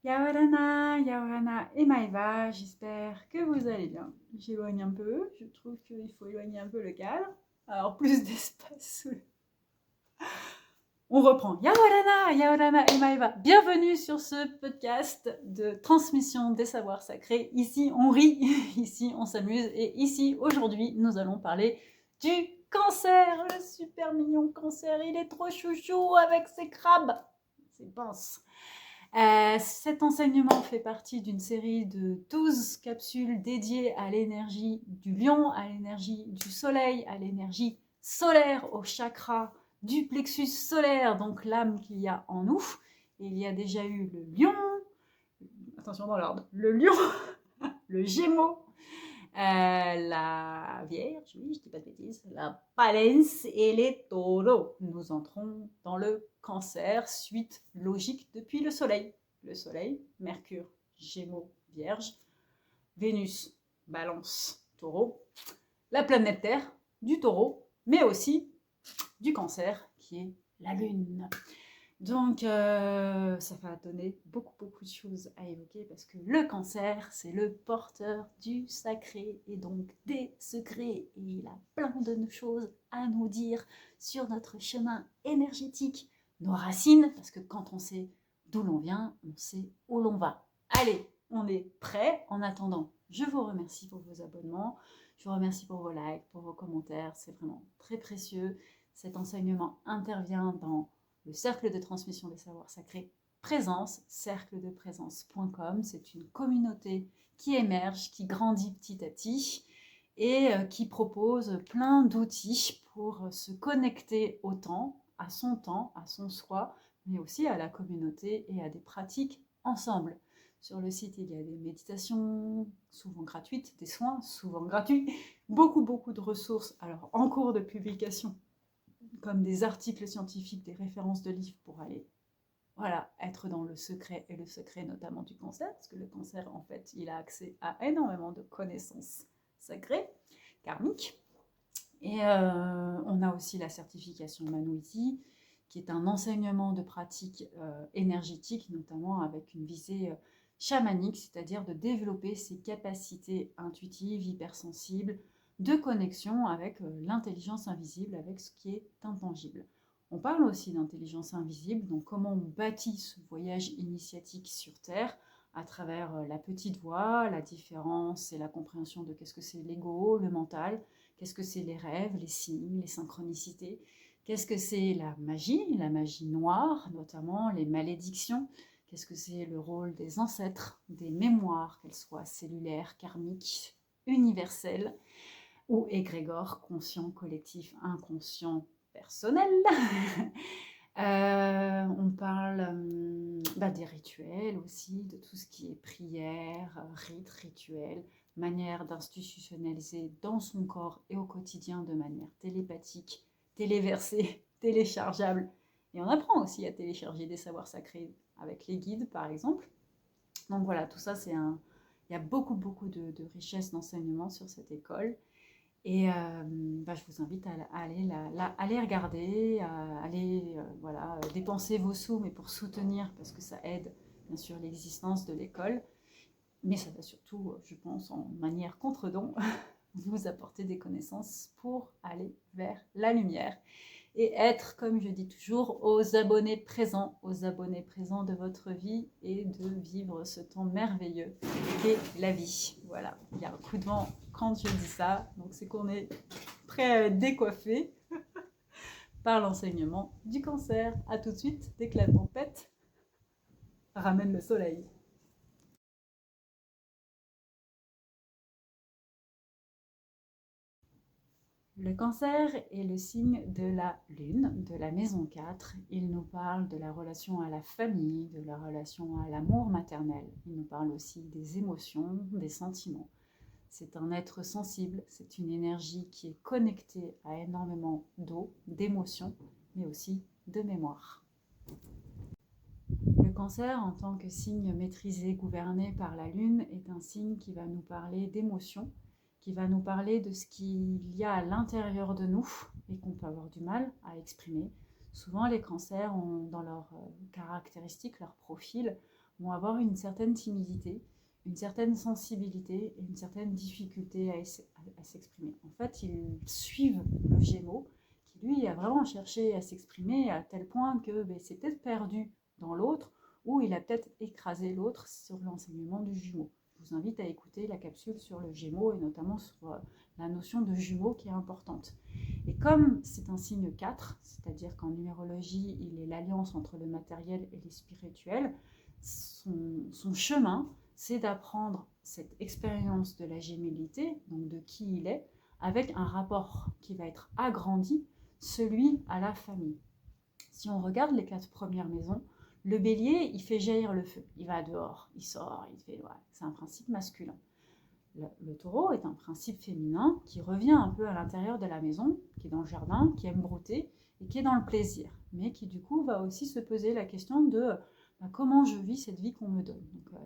Yaorana, Yaorana et Maëva, j'espère que vous allez bien. J'éloigne un peu, je trouve qu'il faut éloigner un peu le cadre. Alors plus d'espace sous le... On reprend. Yaorana, Yaorana et Maëva, bienvenue sur ce podcast de transmission des savoirs sacrés. Ici on rit, ici on s'amuse et ici aujourd'hui nous allons parler du cancer, le super mignon cancer. Il est trop chouchou avec ses crabes, ses pinces. Cet enseignement fait partie d'une série de 12 capsules dédiées à l'énergie du lion, à l'énergie du soleil, à l'énergie solaire, au chakra du plexus solaire, donc l'âme qu'il y a en nous. Et il y a déjà eu le lion, attention dans l'ordre, le lion, le gémeau, la Vierge, oui, je dis pas de bêtises, la Balance et les taureaux. Nous entrons dans le cancer, suite logique depuis le soleil. Le soleil, Mercure, Gémeaux, Vierge, Vénus, Balance, Taureau, la planète Terre, du Taureau, mais aussi du cancer, qui est la Lune. Donc, ça va donner beaucoup de choses à évoquer parce que le cancer, c'est le porteur du sacré et donc des secrets. Et il a plein de choses à nous dire sur notre chemin énergétique, nos racines, parce que quand on sait d'où l'on vient, on sait où l'on va. Allez, on est prêt. En attendant, je vous remercie pour vos abonnements, je vous remercie pour vos likes, pour vos commentaires, c'est vraiment très précieux. Cet enseignement intervient dans le cercle de transmission des savoirs sacrés Présence, cercledeprésence.com. C'est une communauté qui émerge, qui grandit petit à petit et qui propose plein d'outils pour se connecter au temps, à son soi, mais aussi à la communauté et à des pratiques ensemble. Sur le site, il y a des méditations, souvent gratuites, des soins, souvent gratuits, beaucoup de ressources, alors en cours de publication, comme des articles scientifiques, des références de livres pour aller être dans le secret, et le secret notamment du cancer, parce que le cancer, en fait, il a accès à énormément de connaissances sacrées, karmiques. Et on a aussi la certification Manouiti, qui est un enseignement de pratique énergétique, notamment avec une visée chamanique, c'est-à-dire de développer ses capacités intuitives, hypersensibles, de connexion avec l'intelligence invisible, avec ce qui est intangible. On parle aussi d'intelligence invisible, donc comment on bâtit ce voyage initiatique sur Terre à travers la petite voix, la différence et la compréhension de qu'est-ce que c'est l'ego, le mental, qu'est-ce que c'est les rêves, les signes, les synchronicités, qu'est-ce que c'est la magie noire, notamment les malédictions, qu'est-ce que c'est le rôle des ancêtres, des mémoires, qu'elles soient cellulaires, karmiques, universelles, ou égrégore, conscient, collectif, inconscient, personnel. On parle des rituels aussi, de tout ce qui est prière, rite, rituel, manière d'institutionnaliser dans son corps et au quotidien de manière télépathique, téléversée, téléchargeable. Et on apprend aussi à télécharger des savoirs sacrés avec les guides, par exemple. Donc voilà, tout ça, il y a beaucoup de richesses d'enseignement sur cette école. Et je vous invite à aller regarder, à aller dépenser vos sous, mais pour soutenir, parce que ça aide bien sûr l'existence de l'école. Mais ça va surtout, je pense, en manière contre-don, vous apporter des connaissances pour aller vers la lumière et être, comme je dis toujours, aux abonnés présents de votre vie et de vivre ce temps merveilleux qu'est la vie. Voilà, il y a un coup de vent quand je dis ça, donc c'est qu'on est prêt à être décoiffé par l'enseignement du cancer. A tout de suite, dès que la tempête ramène le soleil. Le cancer est le signe de la lune, de la maison 4. Il nous parle de la relation à la famille, de la relation à l'amour maternel. Il nous parle aussi des émotions, des sentiments. C'est un être sensible, c'est une énergie qui est connectée à énormément d'eau, d'émotions, mais aussi de mémoire. Le cancer, en tant que signe maîtrisé, gouverné par la lune, est un signe qui va nous parler d'émotions, qui va nous parler de ce qu'il y a à l'intérieur de nous et qu'on peut avoir du mal à exprimer. Souvent, les cancers ont dans leurs caractéristiques, leur profil, vont avoir une certaine timidité, une certaine sensibilité et une certaine difficulté à s'exprimer. En fait, ils suivent le Gémeaux, qui lui a vraiment cherché à s'exprimer à tel point que c'est peut-être perdu dans l'autre, ou il a peut-être écrasé l'autre sur l'enseignement du jumeau. Je vous invite à écouter la capsule sur le Gémeaux et notamment sur la notion de jumeau qui est importante. Et comme c'est un signe 4, c'est-à-dire qu'en numérologie, il est l'alliance entre le matériel et les spirituels, son chemin, c'est d'apprendre cette expérience de la gémellité, donc de qui il est, avec un rapport qui va être agrandi, celui à la famille. Si on regarde les 4 premières maisons, le bélier, il fait jaillir le feu, il va dehors, il sort, il fait, ouais, c'est un principe masculin. Le taureau est un principe féminin qui revient un peu à l'intérieur de la maison, qui est dans le jardin, qui aime brouter et qui est dans le plaisir, mais qui du coup va aussi se poser la question de comment je vis cette vie qu'on me donne. Donc,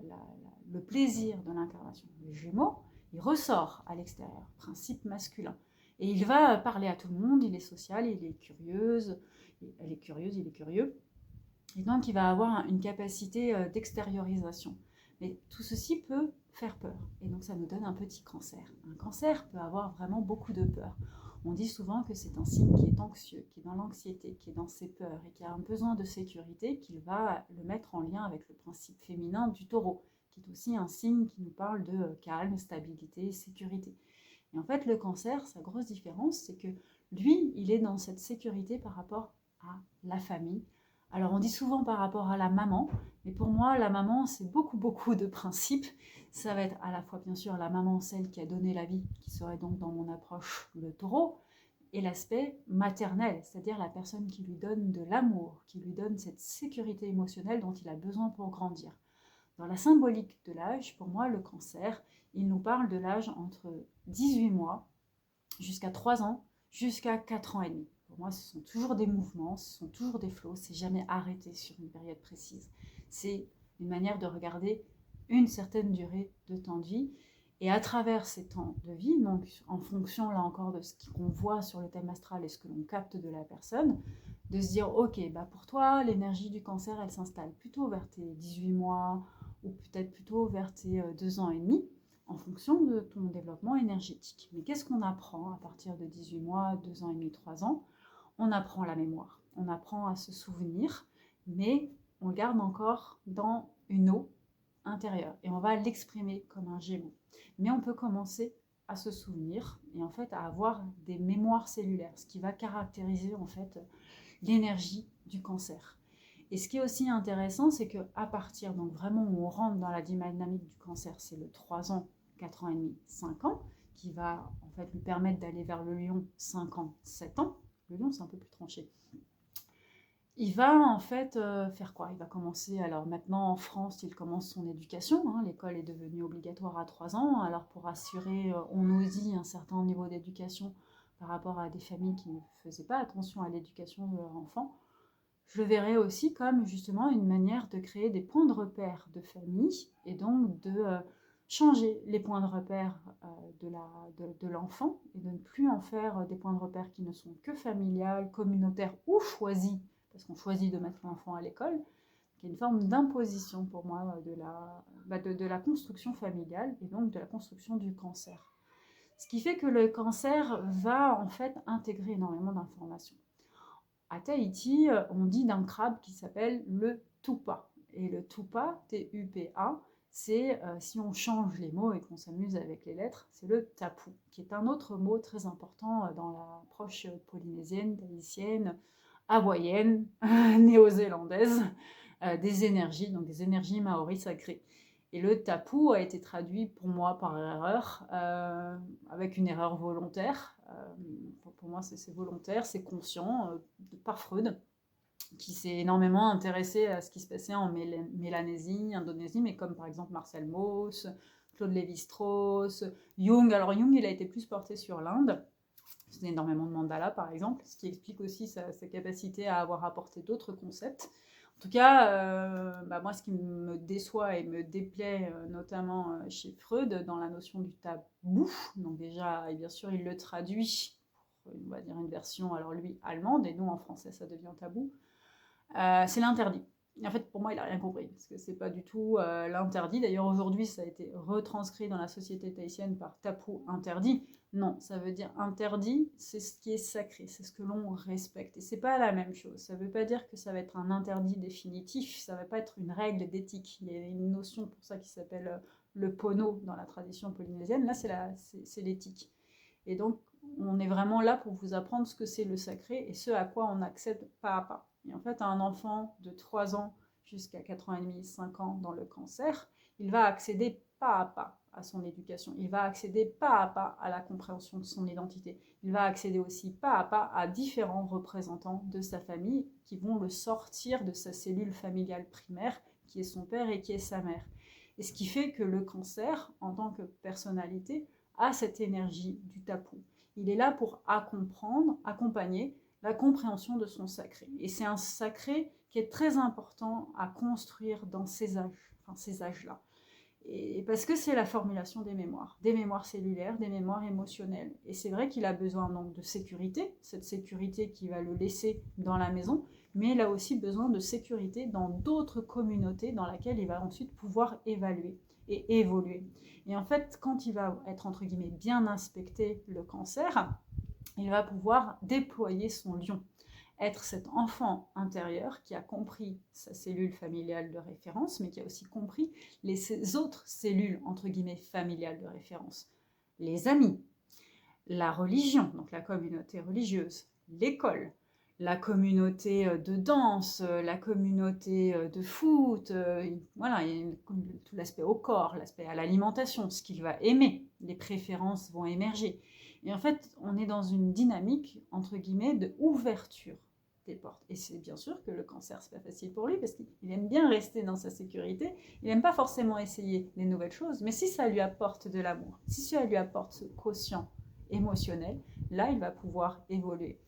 le plaisir de l'incarnation. Le Gémeaux, il ressort à l'extérieur, principe masculin. Et il va parler à tout le monde, il est social, il est curieuse, elle est curieuse, il est curieux. Et donc, il va avoir une capacité d'extériorisation. Mais tout ceci peut faire peur. Et donc, ça nous donne un petit cancer. Un cancer peut avoir vraiment beaucoup de peur. On dit souvent que c'est un signe qui est anxieux, qui est dans l'anxiété, qui est dans ses peurs et qui a un besoin de sécurité, qu'il va le mettre en lien avec le principe féminin du taureau, qui est aussi un signe qui nous parle de calme, stabilité, sécurité. Et en fait, le cancer, sa grosse différence, c'est que lui, il est dans cette sécurité par rapport à la famille. Alors, on dit souvent par rapport à la maman, mais pour moi, la maman, c'est beaucoup de principes. Ça va être à la fois, bien sûr, la maman, celle qui a donné la vie, qui serait donc dans mon approche le taureau, et l'aspect maternel, c'est-à-dire la personne qui lui donne de l'amour, qui lui donne cette sécurité émotionnelle dont il a besoin pour grandir. Dans la symbolique de l'âge, pour moi, le cancer, il nous parle de l'âge entre 18 mois jusqu'à 3 ans, jusqu'à 4 ans et demi. Pour moi, ce sont toujours des mouvements, ce sont toujours des flots, c'est jamais arrêté sur une période précise. C'est une manière de regarder une certaine durée de temps de vie. Et à travers ces temps de vie, donc en fonction là encore de ce qu'on voit sur le thème astral et ce que l'on capte de la personne, de se dire, ok, pour toi, l'énergie du cancer, elle s'installe plutôt vers tes 18 mois ou peut-être plutôt vers tes 2 ans et demi, en fonction de ton développement énergétique. Mais qu'est-ce qu'on apprend à partir de 18 mois, 2 ans et demi, 3 ans? On apprend la mémoire, on apprend à se souvenir, mais on le garde encore dans une eau intérieure et on va l'exprimer comme un Gémeaux. Mais on peut commencer à se souvenir et en fait à avoir des mémoires cellulaires, ce qui va caractériser en fait l'énergie du cancer. Et ce qui est aussi intéressant, c'est qu'à partir, donc vraiment où on rentre dans la dynamique du cancer, c'est le 3 ans, 4 ans et demi, 5 ans, qui va en fait lui permettre d'aller vers le lion 5 ans, 7 ans. Le lion, c'est un peu plus tranché. Il va en fait faire quoi? Il va commencer, alors maintenant en France, il commence son éducation. L'école est devenue obligatoire à 3 ans. Alors pour assurer, on nous dit, un certain niveau d'éducation par rapport à des familles qui ne faisaient pas attention à l'éducation de leur enfant, je le verrais aussi comme justement une manière de créer des points de repère de famille et donc de changer les points de repère de l'enfant et de ne plus en faire des points de repère qui ne sont que familiales, communautaires ou choisis, parce qu'on choisit de mettre l'enfant à l'école, qui est une forme d'imposition pour moi de la construction familiale et donc de la construction du cancer. Ce qui fait que le cancer va en fait intégrer énormément d'informations. À Tahiti, on dit d'un crabe qui s'appelle le tupa. Et le tupa, T-U-P-A, c'est, si on change les mots et qu'on s'amuse avec les lettres, c'est le tapu, qui est un autre mot très important dans l'approche polynésienne, tahitienne, hawaïenne, néo-zélandaise, des énergies, donc des énergies maoris sacrées. Et le tapu a été traduit pour moi par erreur, avec une erreur volontaire. Pour moi, c'est volontaire, c'est conscient, par Freud, qui s'est énormément intéressé à ce qui se passait en Mélanésie, Indonésie, mais comme par exemple Marcel Mauss, Claude Lévi-Strauss, Jung. Alors Jung, il a été plus porté sur l'Inde. C'est énormément de mandalas, par exemple, ce qui explique aussi sa capacité à avoir apporté d'autres concepts. En tout cas, moi, ce qui me déçoit et me déplaît, notamment chez Freud, dans la notion du tabou, donc déjà, et bien sûr, il le traduit, on va dire une version, alors lui, allemande, et nous, en français, ça devient tabou, c'est l'interdit. En fait, pour moi, il n'a rien compris, parce que c'est pas du tout l'interdit. D'ailleurs, aujourd'hui, ça a été retranscrit dans la société tahitienne par tapu interdit. Non, ça veut dire interdit, c'est ce qui est sacré, c'est ce que l'on respecte. Et c'est pas la même chose. Ça veut pas dire que ça va être un interdit définitif, ça va pas être une règle d'éthique. Il y a une notion pour ça qui s'appelle le pono dans la tradition polynésienne. Là, c'est l'éthique. Et donc, on est vraiment là pour vous apprendre ce que c'est le sacré et ce à quoi on accède pas à pas. Et en fait, un enfant de 3 ans jusqu'à 4 ans et demi, 5 ans dans le cancer, il va accéder pas à pas à son éducation. Il va accéder pas à pas à la compréhension de son identité. Il va accéder aussi pas à pas à différents représentants de sa famille qui vont le sortir de sa cellule familiale primaire, qui est son père et qui est sa mère. Et ce qui fait que le cancer, en tant que personnalité, a cette énergie du tapu. Il est là pour accompagner la compréhension de son sacré. Et c'est un sacré qui est très important à construire dans ces âges-là. Et parce que c'est la formulation des mémoires cellulaires, des mémoires émotionnelles. Et c'est vrai qu'il a besoin donc de sécurité, cette sécurité qui va le laisser dans la maison, mais il a aussi besoin de sécurité dans d'autres communautés dans lesquelles il va ensuite pouvoir évaluer et évoluer. Et en fait, quand il va être, entre guillemets, bien inspecté le cancer, il va pouvoir déployer son lion, être cet enfant intérieur qui a compris sa cellule familiale de référence, mais qui a aussi compris les autres cellules, entre guillemets, familiales de référence. Les amis, la religion, donc la communauté religieuse, l'école, la communauté de danse, la communauté de foot, voilà, tout l'aspect au corps, l'aspect à l'alimentation, ce qu'il va aimer, les préférences vont émerger. Et en fait, on est dans une dynamique, entre guillemets, de ouverture des portes. Et c'est bien sûr que le cancer, c'est pas facile pour lui, parce qu'il aime bien rester dans sa sécurité, il n'aime pas forcément essayer des nouvelles choses, mais si ça lui apporte de l'amour, si ça lui apporte ce quotient émotionnel, là, il va pouvoir évoluer.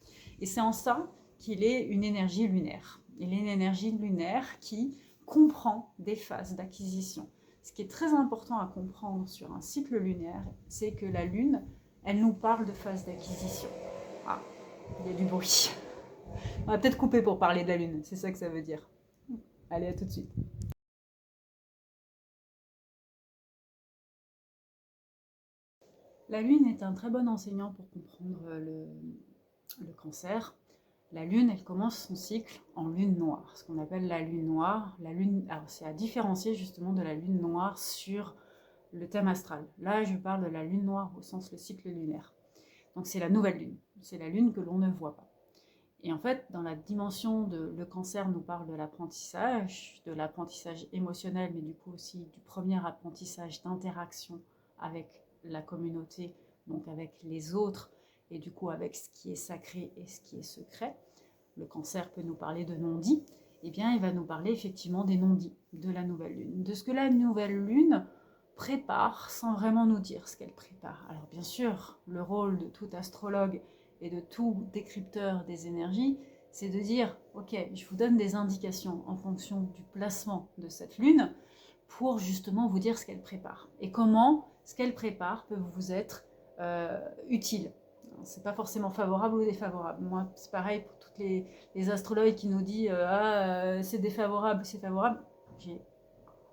Et c'est en ça qu'il est une énergie lunaire. Il est une énergie lunaire qui comprend des phases d'acquisition. Ce qui est très important à comprendre sur un cycle lunaire, c'est que la Lune, elle nous parle de phases d'acquisition. Ah, il y a du bruit. On va peut-être couper pour parler de la Lune, c'est ça que ça veut dire. Allez, à tout de suite. La Lune est un très bon enseignant pour comprendre le cancer. La Lune, elle commence son cycle en Lune noire, ce qu'on appelle la Lune noire. La Lune, alors c'est à différencier justement de la Lune noire sur le thème astral. Là, je parle de la Lune noire au sens le cycle lunaire. Donc c'est la nouvelle Lune, c'est la Lune que l'on ne voit pas. Et en fait, dans la dimension de le cancer nous parle de l'apprentissage émotionnel, mais du coup aussi du premier apprentissage d'interaction avec la communauté, donc avec les autres, et du coup avec ce qui est sacré et ce qui est secret. Le cancer peut nous parler de non-dits, et bien il va nous parler effectivement des non-dits, de la nouvelle lune, de ce que la nouvelle lune prépare sans vraiment nous dire ce qu'elle prépare. Alors bien sûr, le rôle de tout astrologue et de tout décrypteur des énergies, c'est de dire, ok, je vous donne des indications en fonction du placement de cette lune pour justement vous dire ce qu'elle prépare et comment ce qu'elle prépare peut vous être utile. C'est pas forcément favorable ou défavorable. Moi, c'est pareil pour toutes les astrologues qui nous disent c'est défavorable, c'est favorable.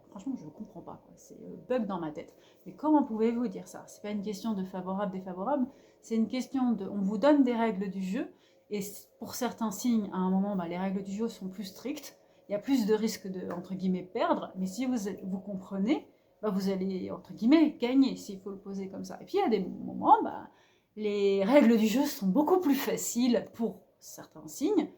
Franchement, je ne comprends pas. C'est bug dans ma tête. Mais comment pouvez-vous dire ça? C'est pas une question de favorable, défavorable. C'est une question de. On vous donne des règles du jeu. Et pour certains signes, à un moment, les règles du jeu sont plus strictes. Il y a plus de risques de, entre guillemets, perdre. Mais si vous comprenez, vous allez, entre guillemets, gagner, s'il faut le poser comme ça. Et puis, il y a des moments, les règles du jeu sont beaucoup plus faciles pour certains signes.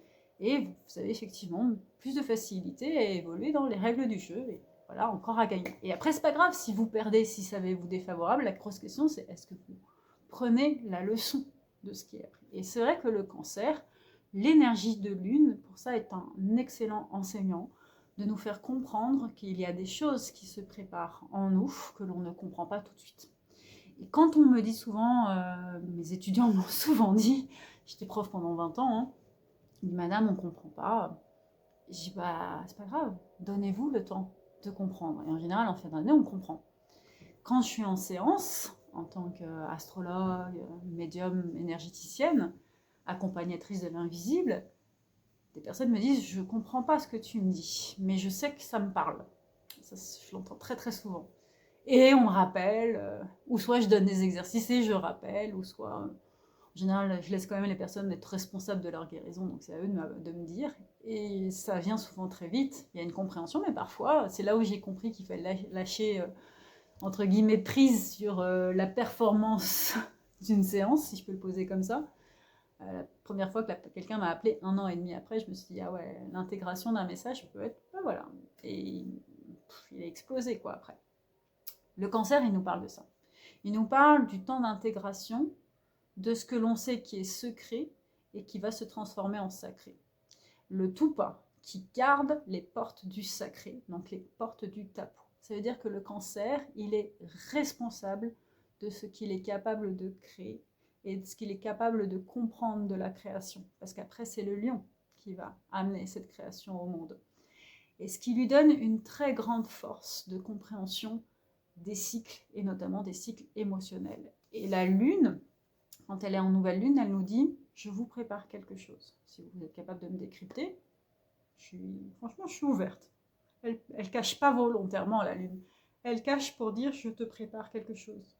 Et vous avez effectivement plus de facilité à évoluer dans les règles du jeu. Et voilà, encore à gagner. Et après, c'est pas grave si vous perdez, si ça vous défavorable. La grosse question, c'est est-ce que vous prenez la leçon de ce qui est appris? Et c'est vrai que le cancer, l'énergie de lune, pour ça, est un excellent enseignant de nous faire comprendre qu'il y a des choses qui se préparent en nous que l'on ne comprend pas tout de suite. Et quand on me dit souvent, mes étudiants m'ont souvent dit, j'étais prof pendant 20 ans, hein, ils disent, madame, on ne comprend pas. Je dis, c'est pas grave, donnez-vous le temps de comprendre. Et en général, en fin d'année, on comprend. Quand je suis en séance, en tant qu'astrologue, médium, énergéticienne, accompagnatrice de l'invisible, des personnes me disent « je ne comprends pas ce que tu me dis, mais je sais que ça me parle ». Ça, je l'entends très très souvent. Et on me rappelle, ou soit je donne des exercices et je rappelle, ou soit, en général, je laisse quand même les personnes être responsables de leur guérison, donc c'est à eux de me dire. Et ça vient souvent très vite, il y a une compréhension, mais parfois, c'est là où j'ai compris qu'il fallait lâcher, entre guillemets, prise sur la performance d'une séance, si je peux le poser comme ça. La première fois que quelqu'un m'a appelé 1 an et demi après, je me suis dit, ah ouais, l'intégration d'un message peut être, ben voilà. Et il a explosé, quoi, après. Le cancer, il nous parle de ça. Il nous parle du temps d'intégration, de ce que l'on sait qui est secret et qui va se transformer en sacré. Le tout pas, qui garde les portes du sacré, donc les portes du tapu. Ça veut dire que le cancer, il est responsable de ce qu'il est capable de créer et de ce qu'il est capable de comprendre de la création. Parce qu'après, c'est le lion qui va amener cette création au monde. Et ce qui lui donne une très grande force de compréhension des cycles, et notamment des cycles émotionnels. Et la lune, quand elle est en nouvelle lune, elle nous dit « je vous prépare quelque chose ». Si vous êtes capable de me décrypter, franchement, je suis ouverte. Elle ne cache pas volontairement la lune. Elle cache pour dire « je te prépare quelque chose ».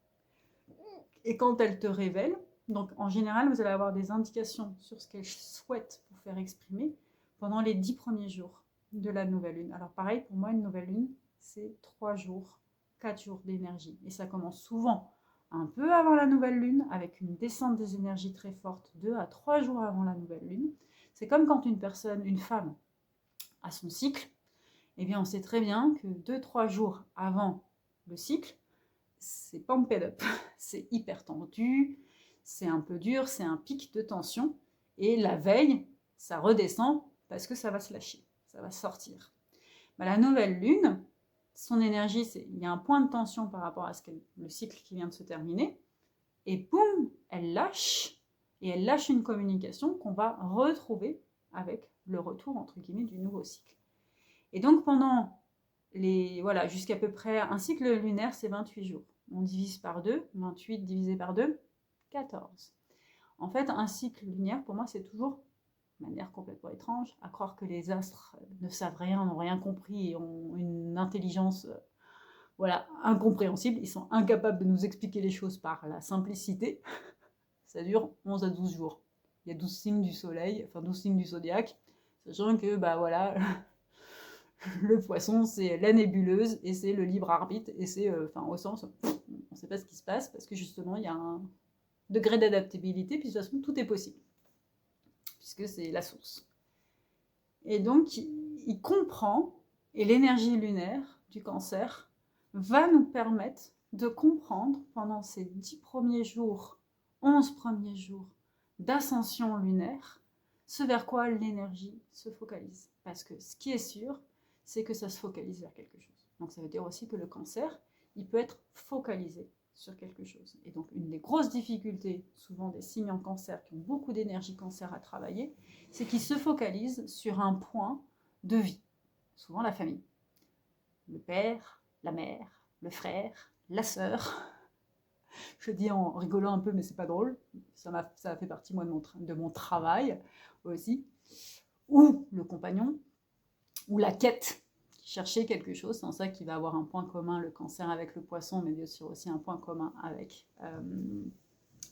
Et quand elle te révèle, donc en général, vous allez avoir des indications sur ce qu'elle souhaite vous faire exprimer pendant les 10 premiers jours de la nouvelle lune. Alors pareil, pour moi, une nouvelle lune, c'est 3 jours, 4 jours d'énergie. Et ça commence souvent un peu avant la nouvelle lune, avec une descente des énergies très forte, 2 à 3 jours avant la nouvelle lune. C'est comme quand une femme, a son cycle, eh bien on sait très bien que 2-3 jours avant le cycle, c'est pumped up, c'est hyper tendu, c'est un peu dur, c'est un pic de tension, et la veille, ça redescend parce que ça va se lâcher, ça va sortir. La nouvelle lune, son énergie, il y a un point de tension par rapport à le cycle qui vient de se terminer, et boum, elle lâche une communication qu'on va retrouver avec le retour, entre guillemets, du nouveau cycle. Et donc pendant jusqu'à peu près, un cycle lunaire, c'est 28 jours. On divise par 2, 28 divisé par 2, 14. En fait, un cycle lunaire, pour moi, c'est toujours, de manière complètement étrange, à croire que les astres ne savent rien, n'ont rien compris et ont une intelligence incompréhensible. Ils sont incapables de nous expliquer les choses par la simplicité. Ça dure 11 à 12 jours. Il y a 12 signes du soleil, enfin 12 signes du zodiaque, sachant que, le poisson, c'est la nébuleuse et c'est le libre arbitre et c'est, au sens, on ne sait pas ce qui se passe parce que justement, il y a un degré d'adaptabilité, puis de toute façon, tout est possible, puisque c'est la source. Et donc, il comprend, et l'énergie lunaire du cancer va nous permettre de comprendre pendant ces 10 premiers jours, 11 premiers jours d'ascension lunaire, ce vers quoi l'énergie se focalise. Parce que ce qui est sûr, c'est que ça se focalise vers quelque chose. Donc ça veut dire aussi que le cancer, il peut être focalisé sur quelque chose. Et donc une des grosses difficultés, souvent des signes en cancer qui ont beaucoup d'énergie cancer à travailler, c'est qu'ils se focalisent sur un point de vie. Souvent la famille. Le père, la mère, le frère, la sœur. Je dis en rigolant un peu, mais c'est pas drôle. Ça a fait partie, moi, de mon travail aussi. Ou le compagnon, ou la quête, chercher quelque chose. C'est en ça qu'il va avoir un point commun, le cancer avec le poisson, mais bien sûr aussi un point commun avec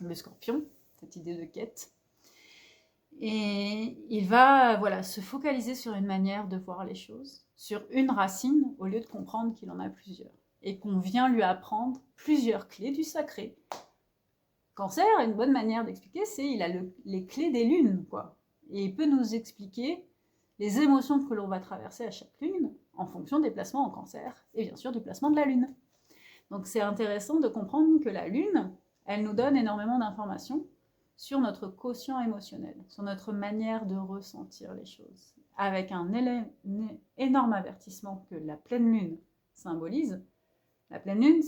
le scorpion, cette idée de quête. Et il va se focaliser sur une manière de voir les choses, sur une racine, au lieu de comprendre qu'il en a plusieurs. Et qu'on vient lui apprendre plusieurs clés du sacré. Cancer, une bonne manière d'expliquer, c'est il a les clés des lunes, quoi. Et il peut nous expliquer les émotions que l'on va traverser à chaque lune en fonction des placements en cancer et bien sûr du placement de la lune. Donc c'est intéressant de comprendre que la lune, elle nous donne énormément d'informations sur notre quotient émotionnel, sur notre manière de ressentir les choses, avec un énorme avertissement que la pleine lune symbolise. La pleine lune,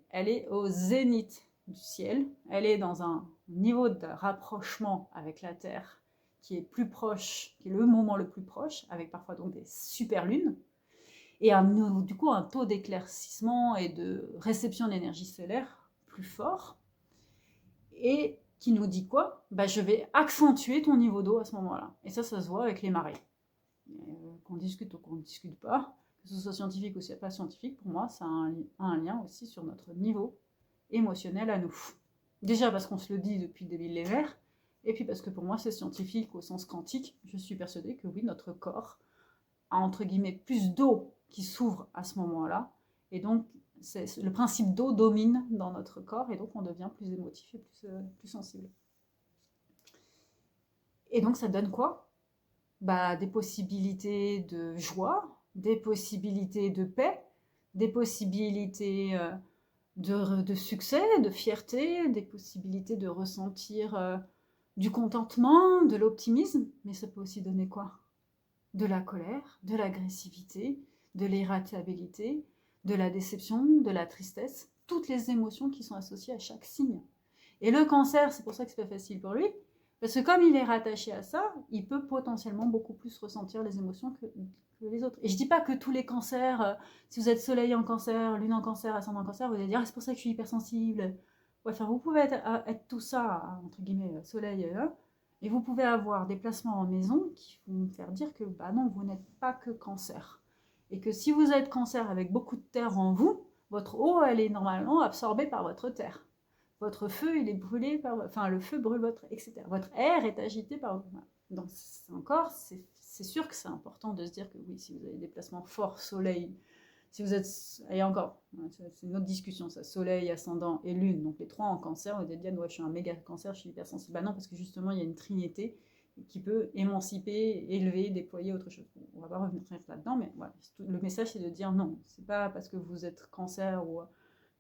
elle est au zénith du ciel, elle est dans un niveau de rapprochement avec la Terre qui est plus proche, qui est le moment le plus proche, avec parfois donc des super lunes, et du coup un taux d'éclaircissement et de réception d'énergie solaire plus fort, et qui nous dit quoi? Je vais accentuer ton niveau d'eau à ce moment-là. Et ça se voit avec les marées. Qu'on discute ou qu'on ne discute pas, que ce soit scientifique ou pas scientifique, pour moi, ça a un lien aussi sur notre niveau émotionnel à nous. Déjà parce qu'on se le dit depuis des millénaires, et puis parce que pour moi, c'est scientifique au sens quantique. Je suis persuadée que oui, notre corps a entre guillemets plus d'eau qui s'ouvre à ce moment-là, et donc le principe d'eau domine dans notre corps, et donc on devient plus émotif et plus sensible. Et donc ça donne quoi? Des possibilités de joie, des possibilités de paix, des possibilités de succès, de fierté, des possibilités de ressentir du contentement, de l'optimisme. Mais ça peut aussi donner quoi? De la colère, de l'agressivité, de l'irritabilité, de la déception, de la tristesse, toutes les émotions qui sont associées à chaque signe. Et le cancer, c'est pour ça que c'est pas facile pour lui, parce que comme il est rattaché à ça, il peut potentiellement beaucoup plus ressentir les émotions que les autres. Et je dis pas que tous les cancers, si vous êtes soleil en cancer, lune en cancer, ascendant en cancer, vous allez dire c'est pour ça que je suis hypersensible. Ouais, vous pouvez être tout ça, entre guillemets, soleil, et vous pouvez avoir des placements en maison qui vont me faire dire que non, vous n'êtes pas que cancer. Et que si vous êtes cancer avec beaucoup de terre en vous, votre eau, elle est normalement absorbée par votre terre. Votre feu, il est brûlé par... Enfin, le feu brûle votre... etc. Votre air est agité par... Donc, encore, c'est sûr que c'est important de se dire que oui, si vous avez des placements forts, soleil, si vous êtes... Et encore, c'est une autre discussion, ça, soleil, ascendant et lune, donc les trois en cancer, vous allez dire, ouais, je suis un méga cancer, je suis hypersensible. Non, parce que justement, il y a une trinité qui peut émanciper, élever, déployer autre chose. Bon, on va pas revenir là-dedans, mais voilà, le message, c'est de dire non, c'est pas parce que vous êtes cancer ou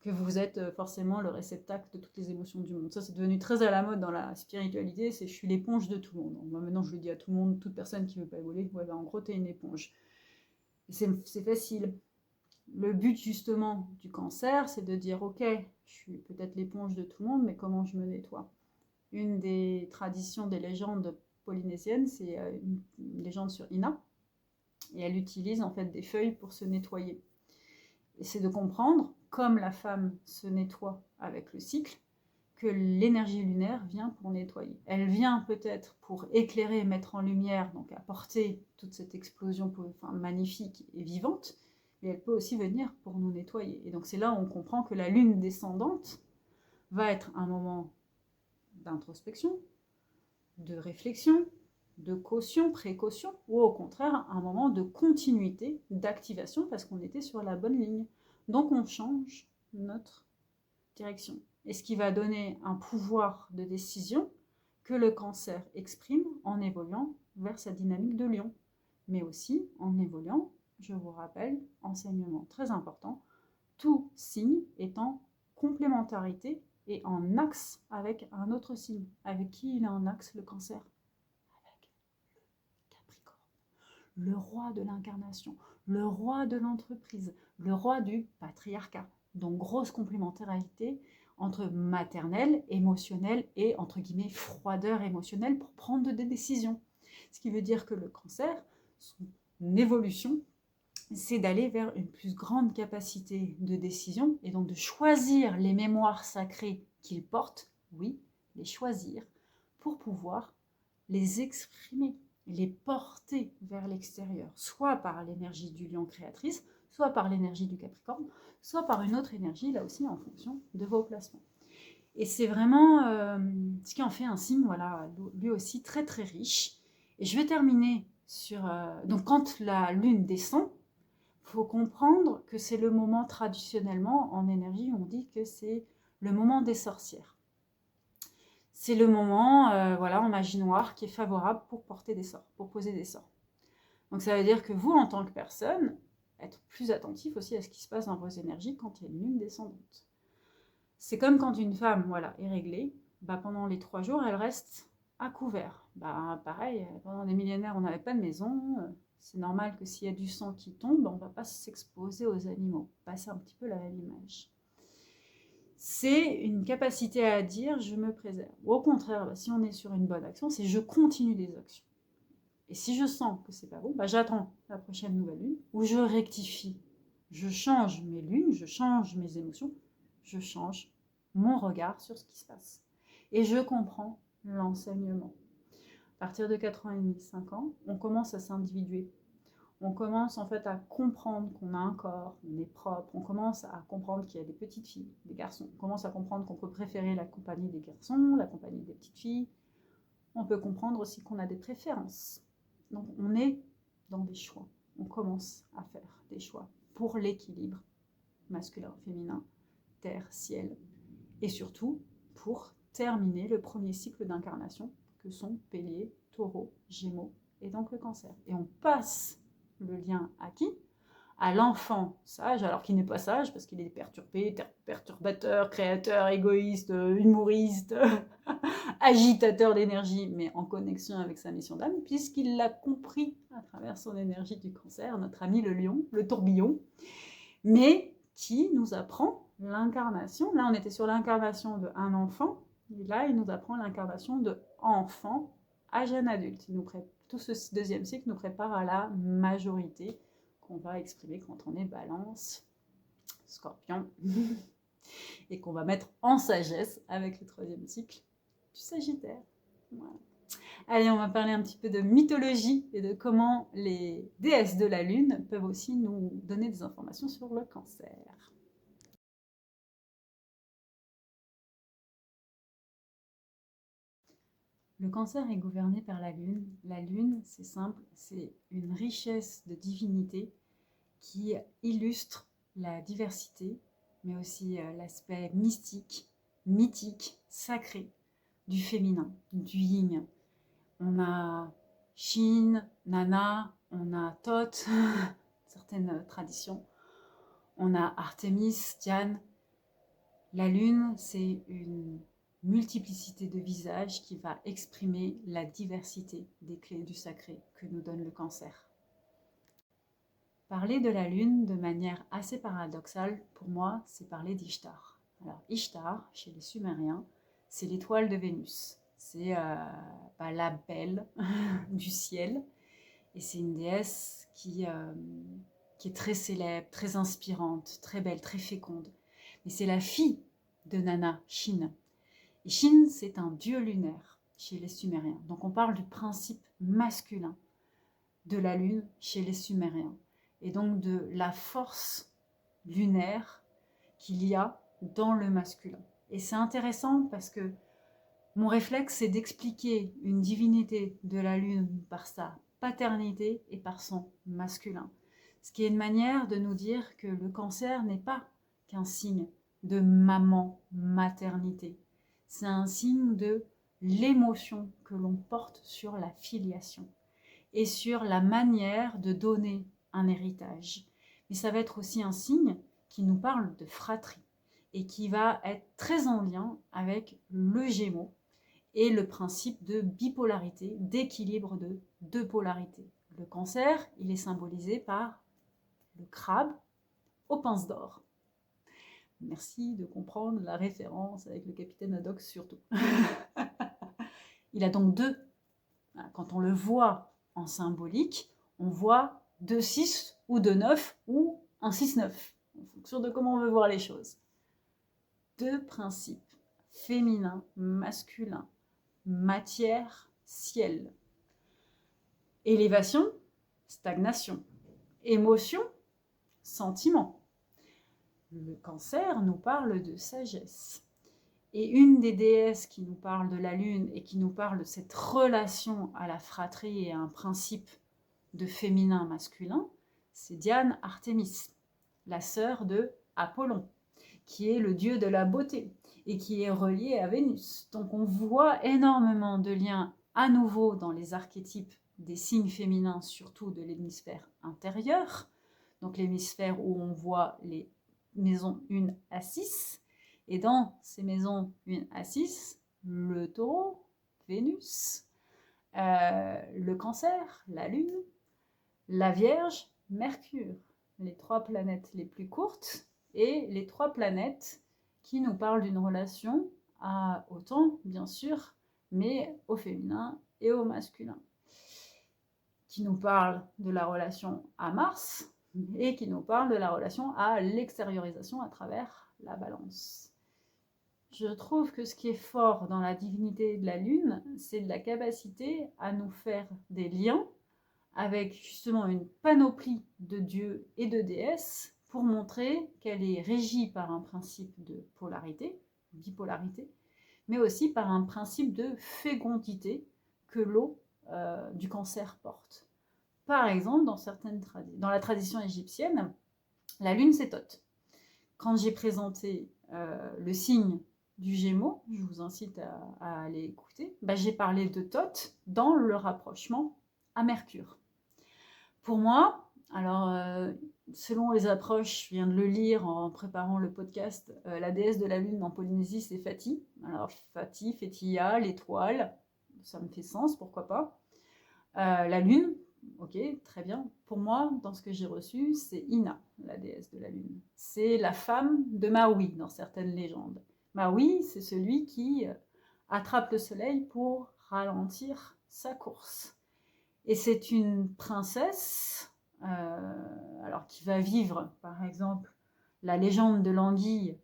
que vous êtes forcément le réceptacle de toutes les émotions du monde. Ça, c'est devenu très à la mode dans la spiritualité, c'est je suis l'éponge de tout le monde. Moi, maintenant, je le dis à tout le monde, toute personne qui veut pas évoluer, ouais, en gros, t'es une éponge. C'est facile. Le but, justement, du cancer, c'est de dire, ok, je suis peut-être l'éponge de tout le monde, mais comment je me nettoie? Une des traditions des légendes polynésiennes, c'est une légende sur Ina, et elle utilise en fait des feuilles pour se nettoyer. Et c'est de comprendre, comme la femme se nettoie avec le cycle, que l'énergie lunaire vient pour nettoyer. Elle vient peut-être pour éclairer, mettre en lumière, donc apporter toute cette explosion magnifique et vivante, mais elle peut aussi venir pour nous nettoyer. Et donc c'est là où on comprend que la lune descendante va être un moment d'introspection, de réflexion, de caution, précaution, ou au contraire un moment de continuité, d'activation, parce qu'on était sur la bonne ligne. Donc on change notre direction. Et ce qui va donner un pouvoir de décision que le cancer exprime en évoluant vers sa dynamique de lion, mais aussi en évoluant, je vous rappelle, enseignement très important, tout signe est en complémentarité et en axe avec un autre signe. Avec qui il est en axe, le cancer? Avec le Capricorne, le roi de l'incarnation, le roi de l'entreprise, le roi du patriarcat. Donc grosse complémentarité entre maternel, émotionnel et entre guillemets froideur émotionnelle pour prendre des décisions. Ce qui veut dire que le cancer, son évolution, c'est d'aller vers une plus grande capacité de décision et donc de choisir les mémoires sacrées qu'il porte, oui, les choisir pour pouvoir les exprimer, les porter vers l'extérieur, soit par l'énergie du lion créatrice, soit par l'énergie du Capricorne, soit par une autre énergie, là aussi en fonction de vos placements. Et c'est vraiment ce qui en fait un signe, voilà, lui aussi très très riche. Et je vais terminer sur... donc quand la lune descend, il faut comprendre que c'est le moment traditionnellement en énergie, on dit que c'est le moment des sorcières. C'est le moment, en magie noire, qui est favorable pour porter des sorts, pour poser des sorts. Donc ça veut dire que vous, en tant que personne, être plus attentif aussi à ce qui se passe dans vos énergies quand il y a une lune descendante. C'est comme quand une femme, est réglée, pendant les 3 jours, elle reste à couvert. Pareil, pendant des millénaires, on n'avait pas de maison. C'est normal que s'il y a du sang qui tombe, on ne va pas s'exposer aux animaux. C'est un petit peu la même image. C'est une capacité à dire « je me préserve ». Ou au contraire, si on est sur une bonne action, c'est « je continue des actions ». Et si je sens que c'est pas bon, j'attends la prochaine nouvelle lune, ou je rectifie. Je change mes lunes, je change mes émotions, je change mon regard sur ce qui se passe. et je comprends l'enseignement. À partir de 4 ans et demi, 5 ans, on commence à s'individuer. On commence en fait à comprendre qu'on a un corps, on est propre, on commence à comprendre qu'il y a des petites filles, des garçons, on commence à comprendre qu'on peut préférer la compagnie des garçons, la compagnie des petites filles, on peut comprendre aussi qu'on a des préférences. Donc on est dans des choix, on commence à faire des choix pour l'équilibre masculin-féminin, terre, ciel, et surtout pour terminer le premier cycle d'incarnation que sont Bélier, Taureau, Gémeaux et donc le Cancer. Et on passe le lien à qui? À l'enfant sage, alors qu'il n'est pas sage parce qu'il est perturbé, perturbateur, créateur, égoïste, humoriste, agitateur d'énergie, mais en connexion avec sa mission d'âme, puisqu'il l'a compris à travers son énergie du Cancer, notre ami le lion, le tourbillon, mais qui nous apprend l'incarnation. Là, on était sur l'incarnation d'un enfant, et là, il nous apprend l'incarnation de enfant à jeune adulte. Tout ce deuxième cycle nous prépare à la majorité qu'on va exprimer quand on est Balance, Scorpion, et qu'on va mettre en sagesse avec le troisième cycle du Sagittaire. Voilà. Allez, on va parler un petit peu de mythologie et de comment les déesses de la Lune peuvent aussi nous donner des informations sur le Cancer. Le Cancer est gouverné par la Lune. La Lune, c'est simple, c'est une richesse de divinité qui illustre la diversité, mais aussi l'aspect mystique, mythique, sacré du féminin, du yin. On a Shin, Nana, on a Thoth, certaines traditions. On a Artémis, Diane. La Lune, c'est une multiplicité de visages qui va exprimer la diversité des clés du sacré que nous donne le Cancer. Parler de la Lune de manière assez paradoxale, pour moi, c'est parler d'Ishtar. Alors, Ishtar, chez les Sumériens, c'est l'étoile de Vénus. C'est la belle du ciel. Et c'est une déesse qui est très célèbre, très inspirante, très belle, très féconde. Mais c'est la fille de Nana, Shin. Et Shin, c'est un dieu lunaire chez les Sumériens. Donc on parle du principe masculin de la Lune chez les Sumériens. Et donc de la force lunaire qu'il y a dans le masculin. Et c'est intéressant parce que mon réflexe, c'est d'expliquer une divinité de la Lune par sa paternité et par son masculin. Ce qui est une manière de nous dire que le Cancer n'est pas qu'un signe de maman-maternité. C'est un signe de l'émotion que l'on porte sur la filiation et sur la manière de donner un héritage. Mais ça va être aussi un signe qui nous parle de fratrie et qui va être très en lien avec le Gémeaux et le principe de bipolarité, d'équilibre de deux polarités. Le Cancer, il est symbolisé par le crabe aux pinces d'or. Merci de comprendre la référence avec le capitaine Haddock surtout. Il a donc deux. Quand on le voit en symbolique, on voit 2-6 ou 2-9 ou un 6-9, en fonction de comment on veut voir les choses. Deux principes, féminin, masculin, matière, ciel. Élévation, stagnation. Émotion, sentiment. Le Cancer nous parle de sagesse. Et une des déesses qui nous parle de la Lune et qui nous parle de cette relation à la fratrie et à un principe de féminin-masculin, c'est Diane Artémis, la sœur de Apollon, qui est le dieu de la beauté et qui est relié à Vénus. Donc on voit énormément de liens à nouveau dans les archétypes des signes féminins, surtout de l'hémisphère intérieur, donc l'hémisphère où on voit les maisons 1 à 6, et dans ces maisons 1 à 6, le Taureau, Vénus, le Cancer, la Lune, la Vierge, Mercure, les 3 planètes les plus courtes et les 3 planètes qui nous parlent d'une relation au temps, bien sûr, mais au féminin et au masculin, qui nous parlent de la relation à Mars et qui nous parlent de la relation à l'extériorisation à travers la Balance. je trouve que ce qui est fort dans la divinité de la Lune, c'est de la capacité à nous faire des liens avec justement une panoplie de dieux et de déesses pour montrer qu'elle est régie par un principe de polarité, bipolarité, mais aussi par un principe de fécondité que l'eau du Cancer porte. Par exemple, dans la tradition égyptienne, la Lune c'est Thoth. Quand j'ai présenté le signe du Gémeaux, je vous incite à aller écouter, j'ai parlé de Thoth dans le rapprochement à Mercure. Pour moi, alors selon les approches, je viens de le lire en préparant le podcast, la déesse de la Lune en Polynésie, c'est Fati. Alors Fati, Fétia, l'étoile, ça me fait sens, pourquoi pas. La Lune, ok, très bien. Pour moi, dans ce que j'ai reçu, c'est Ina, la déesse de la Lune. C'est la femme de Maui dans certaines légendes. Maui, c'est celui qui attrape le soleil pour ralentir sa course. Et c'est une princesse, alors qui va vivre, par exemple, la légende de l'anguille,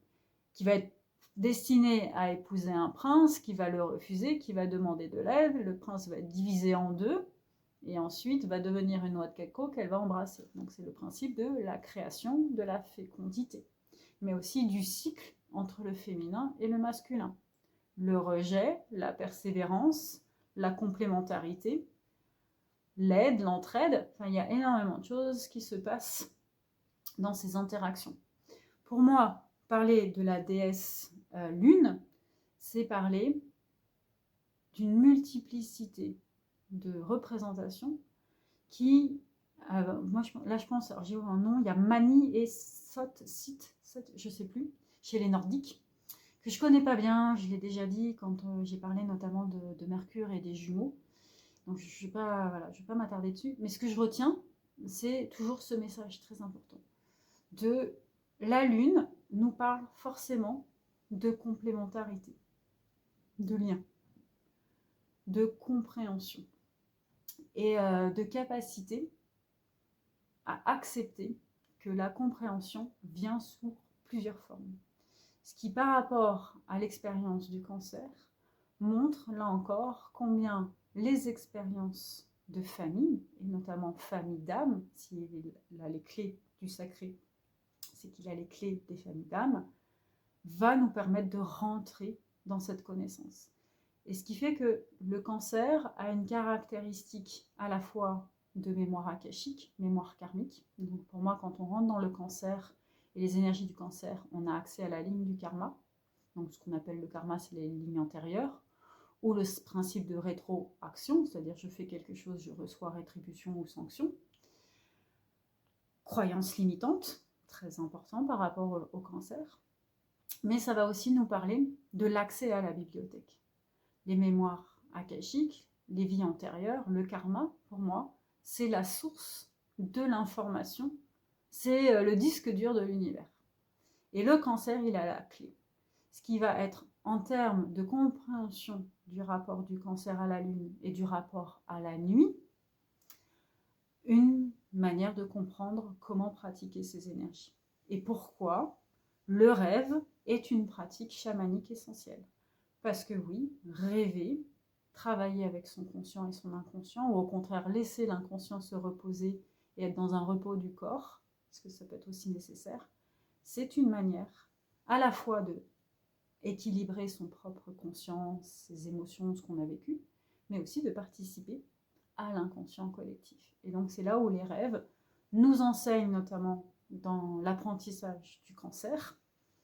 qui va être destinée à épouser un prince, qui va le refuser, qui va demander de l'aide. Le prince va être divisé en deux, et ensuite va devenir une noix de cacao qu'elle va embrasser. Donc c'est le principe de la création, de la fécondité, mais aussi du cycle entre le féminin et le masculin. Le rejet, la persévérance, la complémentarité, l'aide, l'entraide, enfin, il y a énormément de choses qui se passent dans ces interactions. Pour moi, parler de la déesse Lune, c'est parler d'une multiplicité de représentations qui, moi je pense, alors j'ai un nom, il y a Mani et Sot, je sais plus, chez les Nordiques, que je connais pas bien, je l'ai déjà dit quand j'ai parlé notamment de Mercure et des jumeaux. Donc je ne vais pas m'attarder dessus. Mais ce que je retiens, c'est toujours ce message très important. De la Lune nous parle forcément de complémentarité, de lien, de compréhension et de capacité à accepter que la compréhension vient sous plusieurs formes. Ce qui, par rapport à l'expérience du Cancer, montre là encore combien les expériences de famille, et notamment famille d'âme, s'il a les clés du sacré, c'est qu'il a les clés des familles d'âme, va nous permettre de rentrer dans cette connaissance. Et ce qui fait que le Cancer a une caractéristique à la fois de mémoire akashique, mémoire karmique. Donc pour moi, quand on rentre dans le Cancer et les énergies du Cancer, on a accès à la ligne du karma. Donc ce qu'on appelle le karma, c'est les lignes antérieures, ou le principe de rétroaction, c'est-à-dire je fais quelque chose, je reçois rétribution ou sanction. Croyance limitante, très important par rapport au Cancer. Mais ça va aussi nous parler de l'accès à la bibliothèque. Les mémoires akashiques, les vies antérieures, le karma, pour moi, c'est la source de l'information, c'est le disque dur de l'univers. Et le Cancer, il a la clé. Ce qui va être, en termes de compréhension du rapport du Cancer à la Lune et du rapport à la nuit, une manière de comprendre comment pratiquer ces énergies. Et pourquoi le rêve est une pratique chamanique essentielle. Parce que oui, rêver, travailler avec son conscient et son inconscient, ou au contraire laisser l'inconscient se reposer et être dans un repos du corps, parce que ça peut être aussi nécessaire, c'est une manière à la fois de équilibrer son propre conscient, ses émotions, ce qu'on a vécu, mais aussi de participer à l'inconscient collectif. Et donc c'est là où les rêves nous enseignent, notamment dans l'apprentissage du Cancer.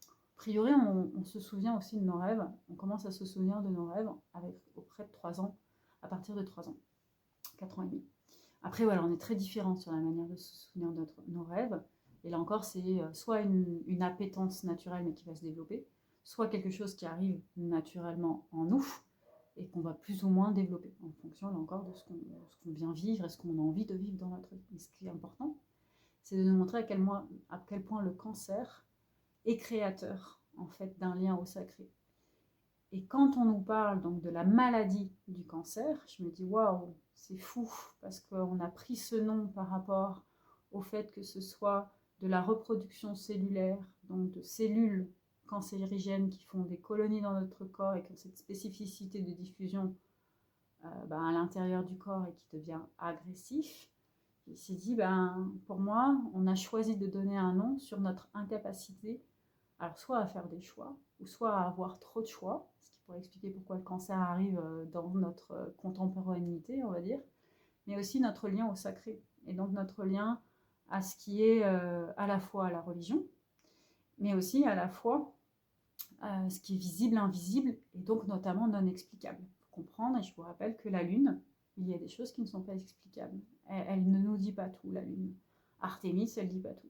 A priori, on se souvient aussi de nos rêves, on commence à se souvenir de nos rêves avec auprès de 3 ans, à partir de 3 ans, 4 ans et demi. Après, voilà, on est très différents sur la manière de se souvenir de nos rêves. Et là encore, c'est soit une appétence naturelle mais qui va se développer, soit quelque chose qui arrive naturellement en nous et qu'on va plus ou moins développer en fonction, là encore, de ce qu'on vient vivre et ce qu'on a envie de vivre dans notre vie. Mais ce qui est important, c'est de nous montrer à quel point le Cancer est créateur, en fait, d'un lien au sacré. Et quand on nous parle donc de la maladie du Cancer, je me dis waouh, c'est fou, parce qu'on a pris ce nom par rapport au fait que ce soit de la reproduction cellulaire, donc de cellules cancérigènes qui font des colonies dans notre corps et qui ont cette spécificité de diffusion à l'intérieur du corps et qui devient agressif, il s'est dit, pour moi, on a choisi de donner un nom sur notre incapacité, alors soit à faire des choix, ou soit à avoir trop de choix, ce qui pourrait expliquer pourquoi le cancer arrive dans notre contemporanéité, on va dire, mais aussi notre lien au sacré, et donc notre lien à ce qui est à la fois la religion, mais aussi à la fois ce qui est visible, invisible, et donc notamment non explicable. Il faut comprendre, et je vous rappelle que la Lune, il y a des choses qui ne sont pas explicables. Elle ne nous dit pas tout, la Lune. Artémis, elle ne dit pas tout.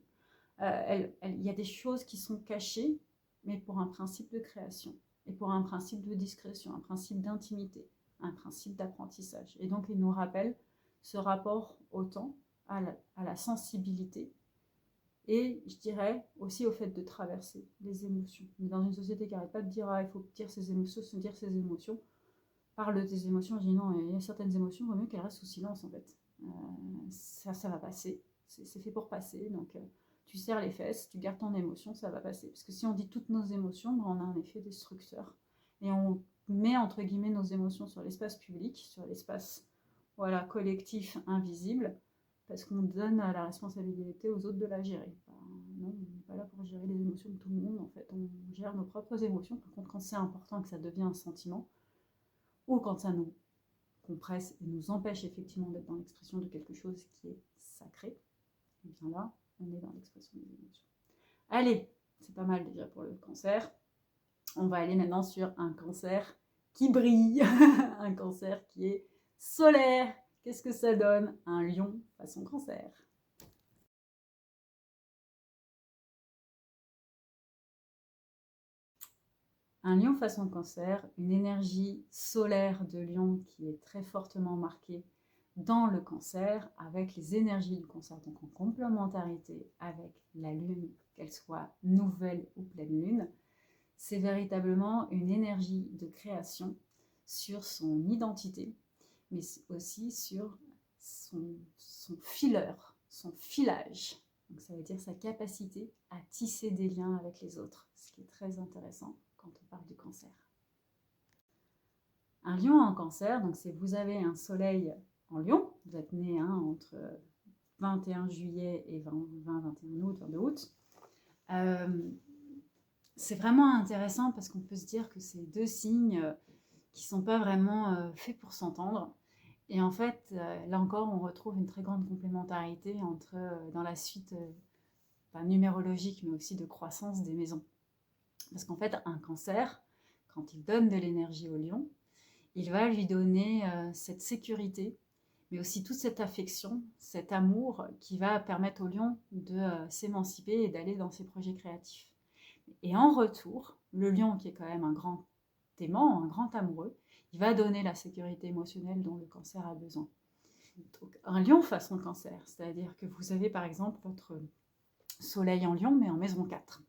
Il y a des choses qui sont cachées, mais pour un principe de création, et pour un principe de discrétion, un principe d'intimité, un principe d'apprentissage. Et donc, il nous rappelle ce rapport au temps, à la sensibilité, et je dirais aussi au fait de traverser les émotions. Mais dans une société qui n'arrête pas de dire il faut dire ses émotions, se dire ses émotions, parle de tes émotions, je dis non, il y a certaines émotions, il vaut mieux qu'elles restent sous silence en fait. Ça va passer, c'est fait pour passer, donc tu serres les fesses, tu gardes ton émotion, ça va passer. Parce que si on dit toutes nos émotions, on a un effet destructeur. Et on met entre guillemets nos émotions sur l'espace public, sur l'espace collectif, invisible, parce qu'on donne la responsabilité aux autres de la gérer. Non, on n'est pas là pour gérer les émotions de tout le monde, en fait. On gère nos propres émotions. Par contre, quand c'est important que ça devient un sentiment, ou quand ça nous compresse et nous empêche effectivement d'être dans l'expression de quelque chose qui est sacré, et bien là, on est dans l'expression des émotions. Allez, c'est pas mal déjà pour le cancer. On va aller maintenant sur un cancer qui brille, un cancer qui est solaire. Qu'est-ce que ça donne? Un lion façon cancer. Un lion façon cancer, une énergie solaire de lion qui est très fortement marquée dans le cancer, avec les énergies du cancer, donc en complémentarité avec la lune, qu'elle soit nouvelle ou pleine lune. C'est véritablement une énergie de création sur son identité, mais aussi sur son fileur, son filage. Donc ça veut dire sa capacité à tisser des liens avec les autres, ce qui est très intéressant quand on parle du cancer. Un lion en cancer, donc c'est vous avez un soleil en lion, vous êtes né entre 21 juillet et 21 août, 22 août. C'est vraiment intéressant parce qu'on peut se dire que c'est deux signes qui ne sont pas vraiment faits pour s'entendre. Et en fait, là encore, on retrouve une très grande complémentarité entre, dans la suite numérologique, mais aussi de croissance des maisons. Parce qu'en fait, un cancer, quand il donne de l'énergie au lion, il va lui donner cette sécurité, mais aussi toute cette affection, cet amour qui va permettre au lion de s'émanciper et d'aller dans ses projets créatifs. Et en retour, le lion, qui est quand même un grand aimant, un grand amoureux, il va donner la sécurité émotionnelle dont le cancer a besoin. Donc, un lion façon cancer, c'est-à-dire que vous avez par exemple votre soleil en lion, mais en maison 4.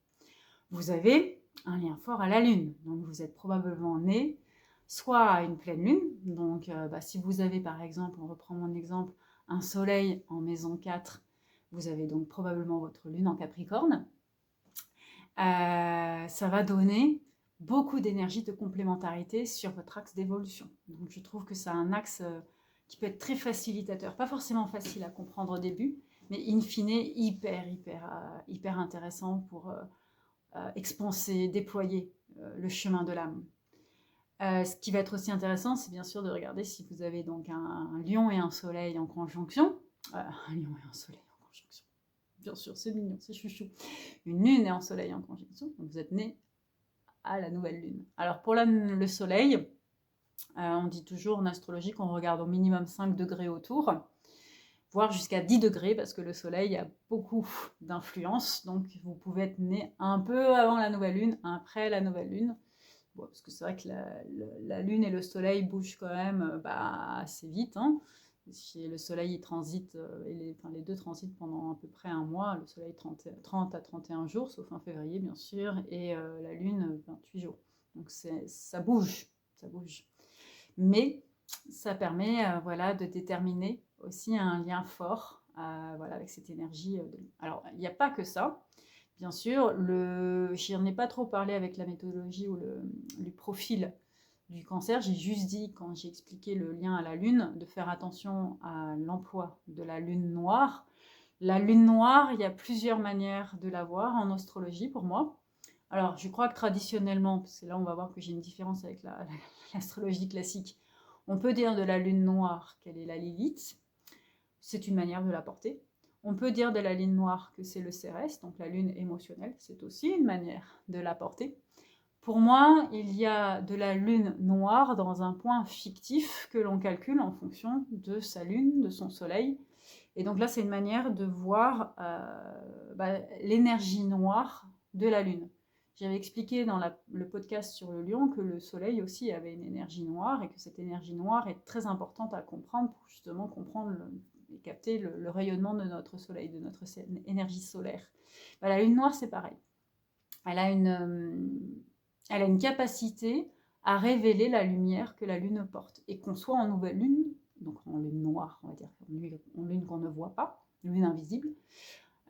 Vous avez un lien fort à la lune, donc vous êtes probablement né soit à une pleine lune, donc si vous avez par exemple, on reprend mon exemple, un soleil en maison 4, vous avez donc probablement votre lune en Capricorne. Ça va donner beaucoup d'énergie de complémentarité sur votre axe d'évolution. Donc je trouve que c'est un axe qui peut être très facilitateur, pas forcément facile à comprendre au début, mais in fine hyper intéressant pour expanser, déployer le chemin de l'âme. Ce qui va être aussi intéressant, c'est bien sûr de regarder si vous avez donc un lion et un soleil en conjonction. Un lion et un soleil en conjonction. Bien sûr, c'est mignon, c'est chouchou. Une lune et un soleil en conjonction, donc vous êtes né à la nouvelle lune. Alors pour le soleil, on dit toujours en astrologie qu'on regarde au minimum 5 degrés autour, voire jusqu'à 10 degrés, parce que le soleil a beaucoup d'influence, donc vous pouvez être né un peu avant la nouvelle lune, après la nouvelle lune. Bon, parce que c'est vrai que la lune et le soleil bougent quand même assez vite. Le soleil il transite, les deux transitent pendant à peu près un mois. Le soleil 30 à 31 jours, sauf en février bien sûr, et la lune 28 jours. Donc ça bouge. Mais ça permet de déterminer aussi un lien fort avec cette énergie. Alors, il n'y a pas que ça, bien sûr, j'en ai pas trop parlé avec la méthodologie ou le profil du cancer. J'ai juste dit, quand j'ai expliqué le lien à la lune, de faire attention à l'emploi de la lune noire. La lune noire, il y a plusieurs manières de la voir en astrologie pour moi. Alors, je crois que traditionnellement, parce que là on va voir que j'ai une différence avec l'astrologie classique, on peut dire de la lune noire qu'elle est la Lilith. C'est une manière de la porter. On peut dire de la lune noire que c'est le Cérès, donc la lune émotionnelle. C'est aussi une manière de la porter. Pour moi, il y a de la lune noire dans un point fictif que l'on calcule en fonction de sa lune, de son soleil. Et donc là, c'est une manière de voir l'énergie noire de la lune. J'avais expliqué dans le podcast sur le lion que le soleil aussi avait une énergie noire et que cette énergie noire est très importante à comprendre pour justement comprendre et capter le rayonnement de notre soleil, de notre énergie solaire. La lune noire, c'est pareil. Elle a une capacité à révéler la lumière que la lune porte. Et qu'on soit en nouvelle lune, donc en lune noire, on va dire, en lune qu'on ne voit pas, lune invisible,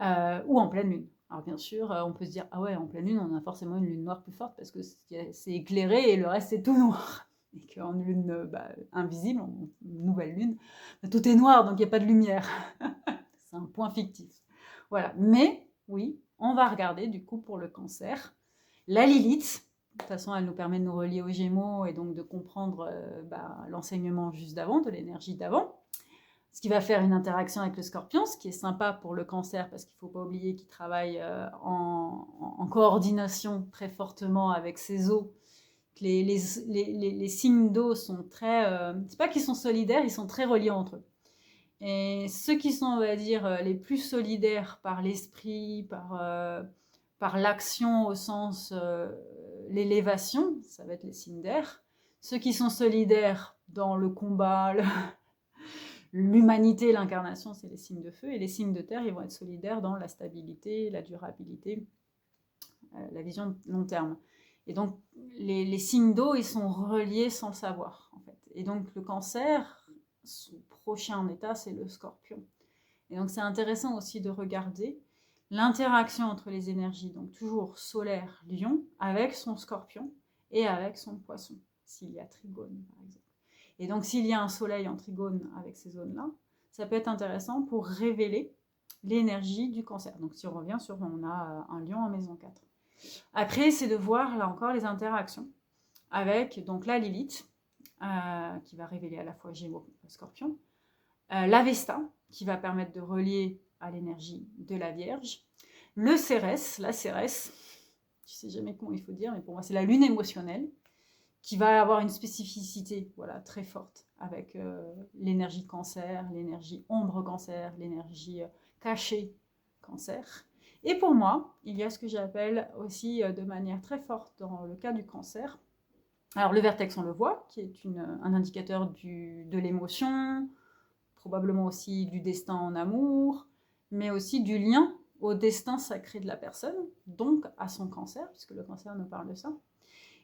ou en pleine lune. Alors bien sûr, on peut se dire, ah ouais, en pleine lune, on a forcément une lune noire plus forte parce que c'est éclairé et le reste c'est tout noir. Et qu'en lune invisible, en nouvelle lune, tout est noir, donc il n'y a pas de lumière. C'est un point fictif. Voilà, mais oui, on va regarder du coup pour le cancer. La Lilith, de toute façon, elle nous permet de nous relier aux Gémeaux et donc de comprendre l'enseignement juste d'avant, de l'énergie d'avant. Ce qui va faire une interaction avec le Scorpion, ce qui est sympa pour le cancer, parce qu'il ne faut pas oublier qu'il travaille en coordination très fortement avec ses os. Les signes d'eau sont très... c'est pas qu'ils sont solidaires, ils sont très reliés entre eux. Et ceux qui sont, on va dire, les plus solidaires par l'esprit, par l'action au sens l'élévation, ça va être les signes d'air. Ceux qui sont solidaires dans le combat, l'humanité, l'incarnation, c'est les signes de feu. Et les signes de terre, ils vont être solidaires dans la stabilité, la durabilité, la vision long terme. Et donc, les signes d'eau, ils sont reliés sans le savoir, en fait. Et donc, le cancer, son prochain état, c'est le scorpion. Et donc, c'est intéressant aussi de regarder l'interaction entre les énergies, donc toujours solaire, lion, avec son scorpion et avec son poisson, s'il y a trigone, par exemple. Et donc, s'il y a un soleil en trigone avec ces zones-là, ça peut être intéressant pour révéler l'énergie du cancer. Donc, si on revient sur, on a un lion en maison 4. Après, c'est de voir, là encore, les interactions avec donc la Lilith, qui va révéler à la fois Gémeaux et Scorpion, l'Avesta, qui va permettre de relier à l'énergie de la Vierge, le Cérès, la Cérès, je ne sais jamais comment il faut dire, mais pour moi c'est la lune émotionnelle, qui va avoir une spécificité très forte avec l'énergie cancer, l'énergie ombre cancer, l'énergie cachée cancer. Et pour moi, il y a ce que j'appelle aussi de manière très forte dans le cas du cancer. Alors le vertex, on le voit, qui est un indicateur de l'émotion, probablement aussi du destin en amour, mais aussi du lien au destin sacré de la personne, donc à son cancer, puisque le cancer nous parle de ça.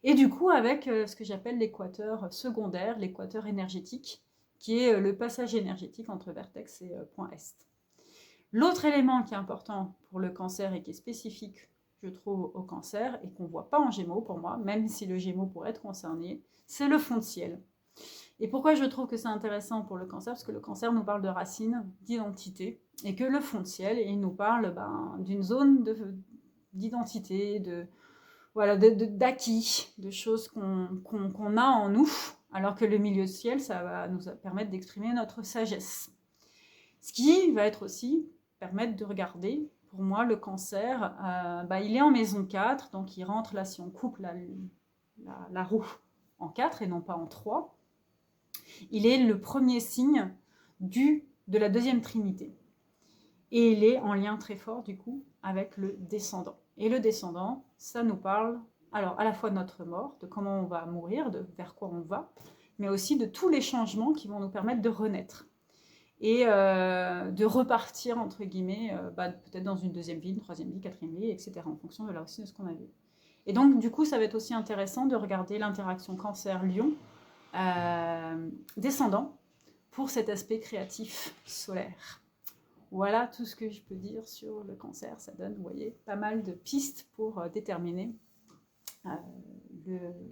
Et du coup, avec ce que j'appelle l'équateur secondaire, l'équateur énergétique, qui est le passage énergétique entre vertex et point est. L'autre élément qui est important pour le cancer et qui est spécifique, je trouve, au cancer, et qu'on ne voit pas en Gémeaux pour moi, même si le Gémeaux pourrait être concerné, c'est le fond de ciel. Et pourquoi je trouve que c'est intéressant pour le cancer? Parce que le cancer nous parle de racines, d'identité, et que le fond de ciel, il nous parle d'une zone d'identité, d'acquis, de choses qu'on a en nous, alors que le milieu de ciel, ça va nous permettre d'exprimer notre sagesse. Ce qui va être aussi permettre de regarder, pour moi, le cancer, il est en maison 4, donc il rentre là, si on coupe la roue en 4 et non pas en 3, il est le premier signe de la deuxième trinité. Et il est en lien très fort, du coup, avec le descendant. Et le descendant, ça nous parle alors à la fois de notre mort, de comment on va mourir, vers quoi on va, mais aussi de tous les changements qui vont nous permettre de renaître. Et de repartir, entre guillemets, peut-être dans une deuxième vie, une troisième vie, quatrième vie, etc., en fonction de là aussi de ce qu'on a vu. Et donc, du coup, ça va être aussi intéressant de regarder l'interaction cancer-lion descendant pour cet aspect créatif solaire. Voilà tout ce que je peux dire sur le cancer. Ça donne, vous voyez, pas mal de pistes pour déterminer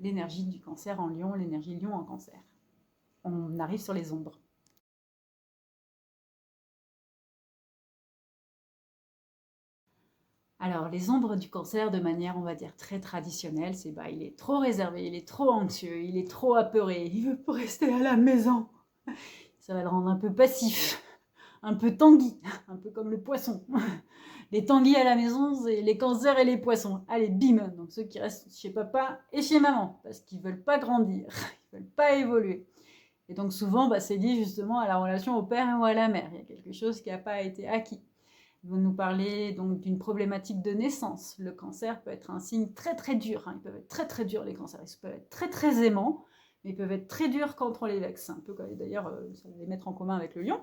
l'énergie du cancer en lion, l'énergie lion en cancer. On arrive sur les ombres. Alors, les ombres du cancer, de manière, on va dire, très traditionnelle, c'est il est trop réservé, il est trop anxieux, il est trop apeuré, il veut pas rester à la maison. Ça va le rendre un peu passif, un peu tanguy, un peu comme le poisson. Les tanguis à la maison, c'est les cancers et les poissons. Allez, bim. Donc ceux qui restent chez papa et chez maman, parce qu'ils veulent pas grandir, ils veulent pas évoluer. Et donc souvent, c'est lié justement à la relation au père ou à la mère. Il y a quelque chose qui n'a pas été acquis. Vous nous parlez donc d'une problématique de naissance. Le cancer peut être un signe très très dur. Ils peuvent être très très durs, les cancers. Ils peuvent être très très aimants, mais ils peuvent être très durs quand on les vexe. Un peu comme d'ailleurs, ça va les mettre en commun avec le lion.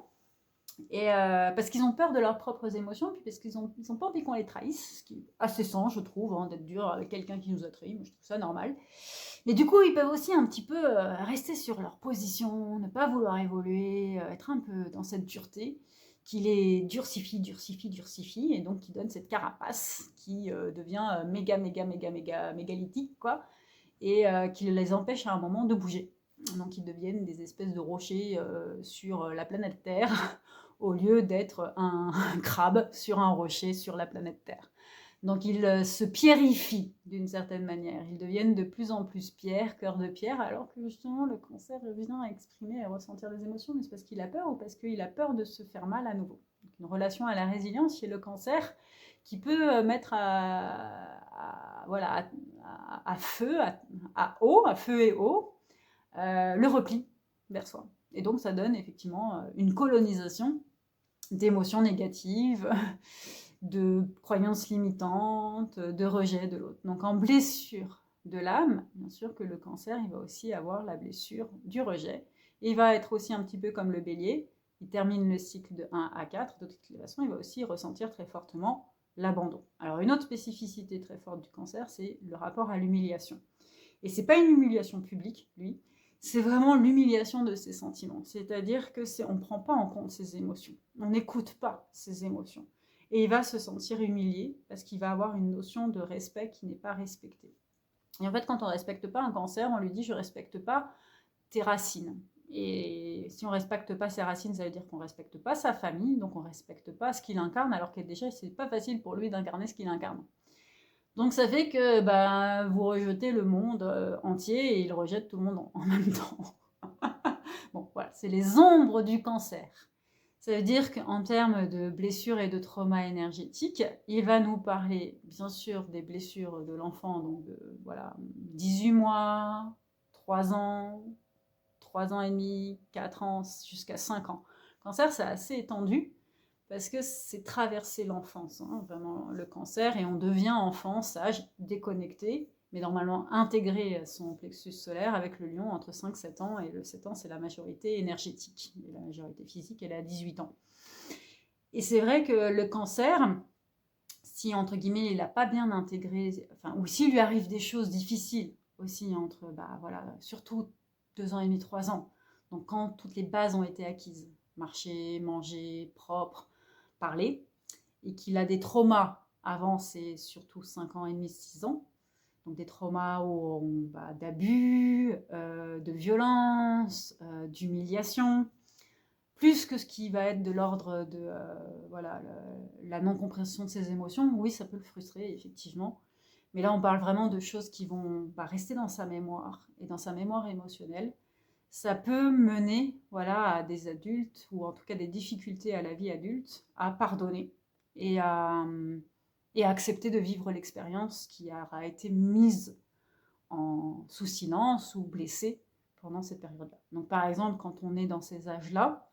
Et parce qu'ils ont peur de leurs propres émotions, puis parce qu'ils ont pas envie qu'on les trahisse, ce qui est assez sain, je trouve, d'être dur avec quelqu'un qui nous a trahis. Moi, je trouve ça normal. Mais du coup, ils peuvent aussi un petit peu rester sur leur position, ne pas vouloir évoluer, être un peu dans cette dureté qui les durcifie, et donc qui donne cette carapace qui devient méga mégalithique, quoi, et qui les empêche à un moment de bouger. Donc ils deviennent des espèces de rochers sur la planète Terre, au lieu d'être un crabe sur un rocher sur la planète Terre. Donc ils se pierrifient d'une certaine manière. Ils deviennent de plus en plus pierre, cœur de pierre, alors que justement le cancer vient à exprimer et à ressentir des émotions, mais c'est parce qu'il a peur ou parce qu'il a peur de se faire mal à nouveau. Donc une relation à la résilience chez le cancer qui peut mettre à feu, à feu et eau, le repli vers soi. Et donc ça donne effectivement une colonisation d'émotions négatives, de croyances limitantes, de rejet de l'autre. Donc en blessure de l'âme, bien sûr que le cancer, il va aussi avoir la blessure du rejet. Et il va être aussi un petit peu comme le bélier, il termine le cycle de 1 à 4, de toute façon, il va aussi ressentir très fortement l'abandon. Alors une autre spécificité très forte du cancer, c'est le rapport à l'humiliation. Et c'est pas une humiliation publique, lui, c'est vraiment l'humiliation de ses sentiments. C'est-à-dire que on ne prend pas en compte ses émotions, on n'écoute pas ses émotions. Et il va se sentir humilié parce qu'il va avoir une notion de respect qui n'est pas respectée. Et en fait, quand on ne respecte pas un cancer, on lui dit « je ne respecte pas tes racines ». Et si on ne respecte pas ses racines, ça veut dire qu'on ne respecte pas sa famille, donc on ne respecte pas ce qu'il incarne, alors que déjà, ce n'est pas facile pour lui d'incarner ce qu'il incarne. Donc ça fait que vous rejetez le monde entier et il rejette tout le monde en même temps. Bon, voilà, c'est les ombres du cancer. Ça veut dire qu'en termes de blessures et de trauma énergétique, il va nous parler bien sûr des blessures de l'enfant, donc 18 mois, 3 ans, 3 ans et demi, 4 ans, jusqu'à 5 ans. Le cancer, c'est assez étendu parce que c'est traverser l'enfance, vraiment le cancer, et on devient enfant, sage, déconnecté, mais normalement intégré à son plexus solaire avec le lion entre 5-7 ans, et le 7 ans, c'est la majorité énergétique, et la majorité physique, elle est à 18 ans. Et c'est vrai que le cancer, si entre guillemets il n'a pas bien intégré, ou s'il lui arrive des choses difficiles aussi entre, surtout 2 ans et demi, 3 ans, donc quand toutes les bases ont été acquises, marcher, manger, propre, parler, et qu'il a des traumas avant, c'est surtout 5 ans et demi, 6 ans, donc des traumas d'abus, de violence, d'humiliation, plus que ce qui va être de l'ordre de la non-compréhension de ses émotions. Oui, ça peut le frustrer, effectivement, mais là on parle vraiment de choses qui vont rester dans sa mémoire, et dans sa mémoire émotionnelle. Ça peut mener à des adultes, ou en tout cas des difficultés à la vie adulte, à pardonner et à accepter de vivre l'expérience qui aura été mise sous silence ou blessée pendant cette période-là. Donc par exemple, quand on est dans ces âges-là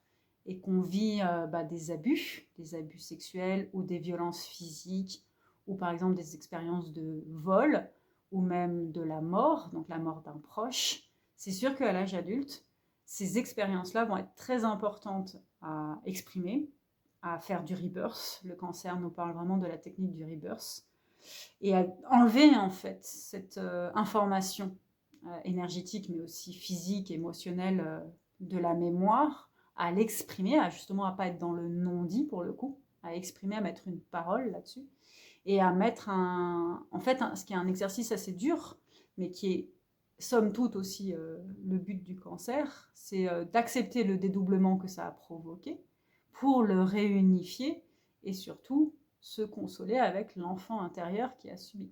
et qu'on vit des abus sexuels ou des violences physiques, ou par exemple des expériences de vol, ou même de la mort, donc la mort d'un proche, c'est sûr qu'à l'âge adulte, ces expériences-là vont être très importantes à exprimer, à faire du rebirth. Le cancer nous parle vraiment de la technique du rebirth, et à enlever en fait cette information énergétique, mais aussi physique, émotionnelle de la mémoire, à l'exprimer, justement à pas être dans le non-dit pour le coup, à exprimer, à mettre une parole là-dessus, et à mettre ce qui est un exercice assez dur, mais qui est somme toute aussi le but du cancer, c'est d'accepter le dédoublement que ça a provoqué pour le réunifier et surtout se consoler avec l'enfant intérieur qui a subi.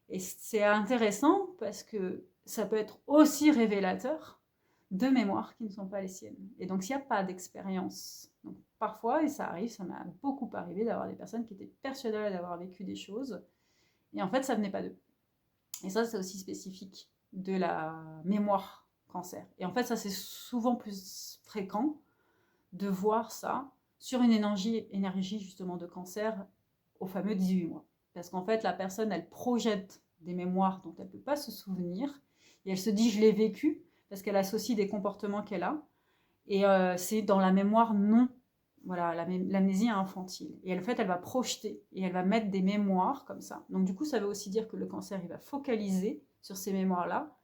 Et c'est intéressant parce que ça peut être aussi révélateur de mémoires qui ne sont pas les siennes. Et donc, s'il n'y a pas d'expérience, donc parfois, et ça arrive, ça m'a beaucoup arrivé d'avoir des personnes qui étaient persuadées d'avoir vécu des choses, et en fait, ça venait pas d'eux. Et ça, c'est aussi spécifique de la mémoire cancer. Et en fait, ça, c'est souvent plus fréquent de voir ça sur une énergie justement de cancer au fameux 18 mois. Parce qu'en fait, la personne, elle projette des mémoires dont elle ne peut pas se souvenir, et elle se dit, je l'ai vécu, parce qu'elle associe des comportements qu'elle a, et c'est dans la mémoire non, voilà, l'amnésie infantile. Et en fait, elle va projeter, et elle va mettre des mémoires comme ça. Donc du coup, ça veut aussi dire que le cancer, il va focaliser sur ces mémoires-là,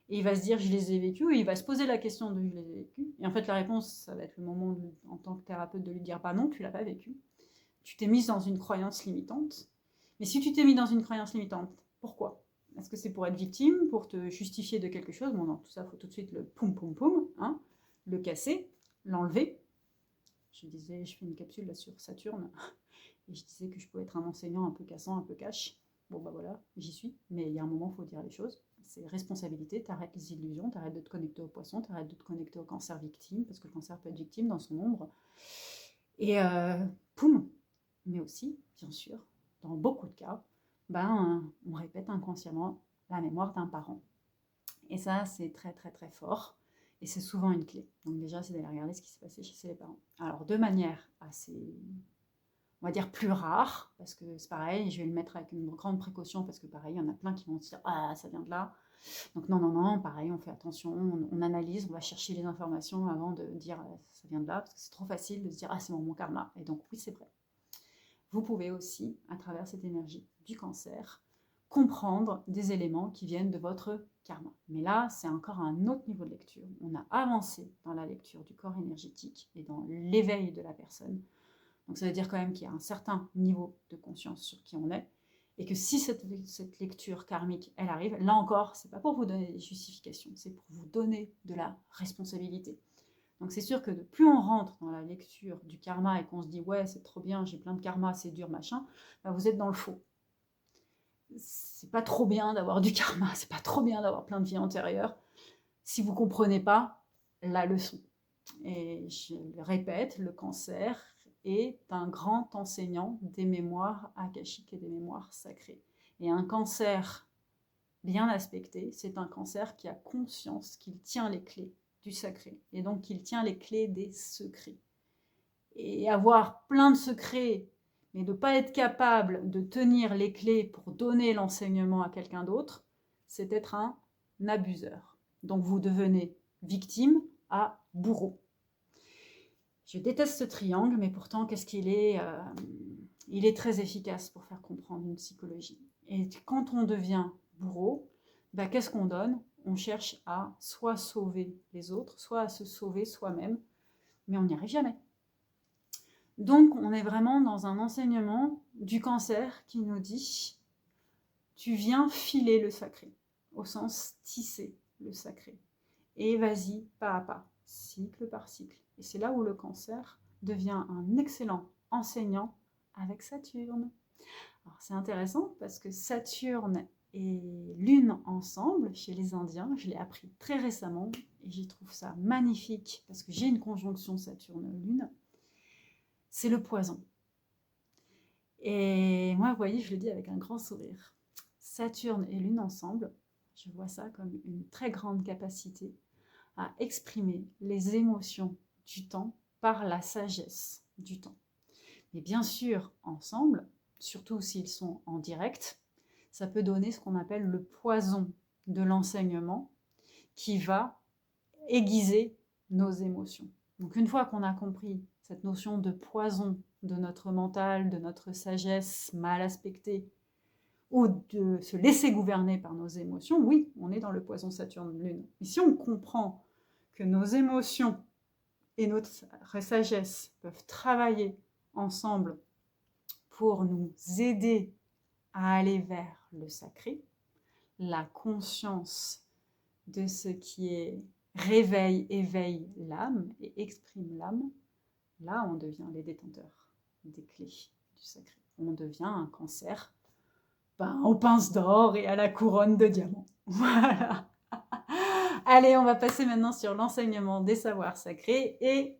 et il va se dire, je les ai vécues, et il va se poser la question de, je les ai vécues. Et en fait, la réponse, ça va être le moment, en tant que thérapeute, de lui dire, bah non, tu l'as pas vécu. Tu t'es mise dans une croyance limitante. Mais si tu t'es mis dans une croyance limitante, pourquoi? Est-ce que c'est pour être victime, pour te justifier de quelque chose? Bon, non, tout ça, il faut tout de suite le poum poum poum, hein, le casser, l'enlever. Je disais, je fais une capsule là sur Saturne, et je disais que je pouvais être un enseignant un peu cassant, un peu cash. Bon, bah voilà, j'y suis, mais il y a un moment, il faut dire les choses. C'est responsabilité, t'arrêtes les illusions, t'arrêtes de te connecter au poisson, t'arrêtes de te connecter au cancer victime, parce que le cancer peut être victime dans son ombre. Et poum. Mais aussi, bien sûr, dans beaucoup de cas, on répète inconsciemment la mémoire d'un parent. Et ça, c'est très très très fort. Et c'est souvent une clé. Donc déjà, c'est d'aller regarder ce qui s'est passé chez les parents. Alors, de manière assez, on va dire, plus rare, parce que c'est pareil, je vais le mettre avec une grande précaution, parce que pareil, il y en a plein qui vont se dire « Ah, ça vient de là ». Donc non, pareil, on fait attention, on analyse, on va chercher les informations avant de dire « Ça vient de là », parce que c'est trop facile de se dire « Ah, c'est mon karma ». Et donc oui, c'est vrai. Vous pouvez aussi, à travers cette énergie du cancer, comprendre des éléments qui viennent de votre karma. Mais là, c'est encore un autre niveau de lecture. On a avancé dans la lecture du corps énergétique et dans l'éveil de la personne. Donc ça veut dire quand même qu'il y a un certain niveau de conscience sur qui on est, et que si cette lecture karmique, elle arrive, là encore, c'est pas pour vous donner des justifications, c'est pour vous donner de la responsabilité. Donc c'est sûr que plus on rentre dans la lecture du karma et qu'on se dit « Ouais, c'est trop bien, j'ai plein de karma, c'est dur, machin », vous êtes dans le faux. C'est pas trop bien d'avoir du karma, c'est pas trop bien d'avoir plein de vies antérieures, si vous comprenez pas la leçon. Et je le répète, le cancer est un grand enseignant des mémoires akashiques et des mémoires sacrées. Et un cancer bien aspecté, c'est un cancer qui a conscience qu'il tient les clés du sacré, et donc qu'il tient les clés des secrets. Et avoir plein de secrets, mais de ne pas être capable de tenir les clés pour donner l'enseignement à quelqu'un d'autre, c'est être un abuseur. Donc vous devenez victime à bourreau. Je déteste ce triangle, mais pourtant, qu'est-ce qu'il est il est très efficace pour faire comprendre une psychologie. Et quand on devient bourreau, qu'est-ce qu'on donne? On cherche à soit sauver les autres, soit à se sauver soi-même, mais on n'y arrive jamais. Donc, on est vraiment dans un enseignement du cancer qui nous dit « Tu viens filer le sacré », au sens tisser le sacré. Et vas-y, pas à pas, cycle par cycle. Et c'est là où le cancer devient un excellent enseignant avec Saturne. Alors, c'est intéressant parce que Saturne et Lune ensemble, chez les Indiens, je l'ai appris très récemment et j'y trouve ça magnifique parce que j'ai une conjonction Saturne-Lune, c'est le poison. Et moi, vous voyez, je le dis avec un grand sourire. Saturne et Lune ensemble, je vois ça comme une très grande capacité à exprimer les émotions du temps par la sagesse du temps. Et bien sûr, ensemble, surtout s'ils sont en direct, ça peut donner ce qu'on appelle le poison de l'enseignement qui va aiguiser nos émotions. Donc une fois qu'on a compris cette notion de poison de notre mental, de notre sagesse mal aspectée, ou de se laisser gouverner par nos émotions, oui, on est dans le poison Saturne-Lune. Mais si on comprend que nos émotions et notre sagesse peuvent travailler ensemble pour nous aider à aller vers le sacré, la conscience de ce qui est réveille, éveille l'âme et exprime l'âme, là on devient les détenteurs des clés du sacré. On devient un cancer aux pinces d'or et à la couronne de diamants. Voilà. Allez, on va passer maintenant sur l'enseignement des savoirs sacrés et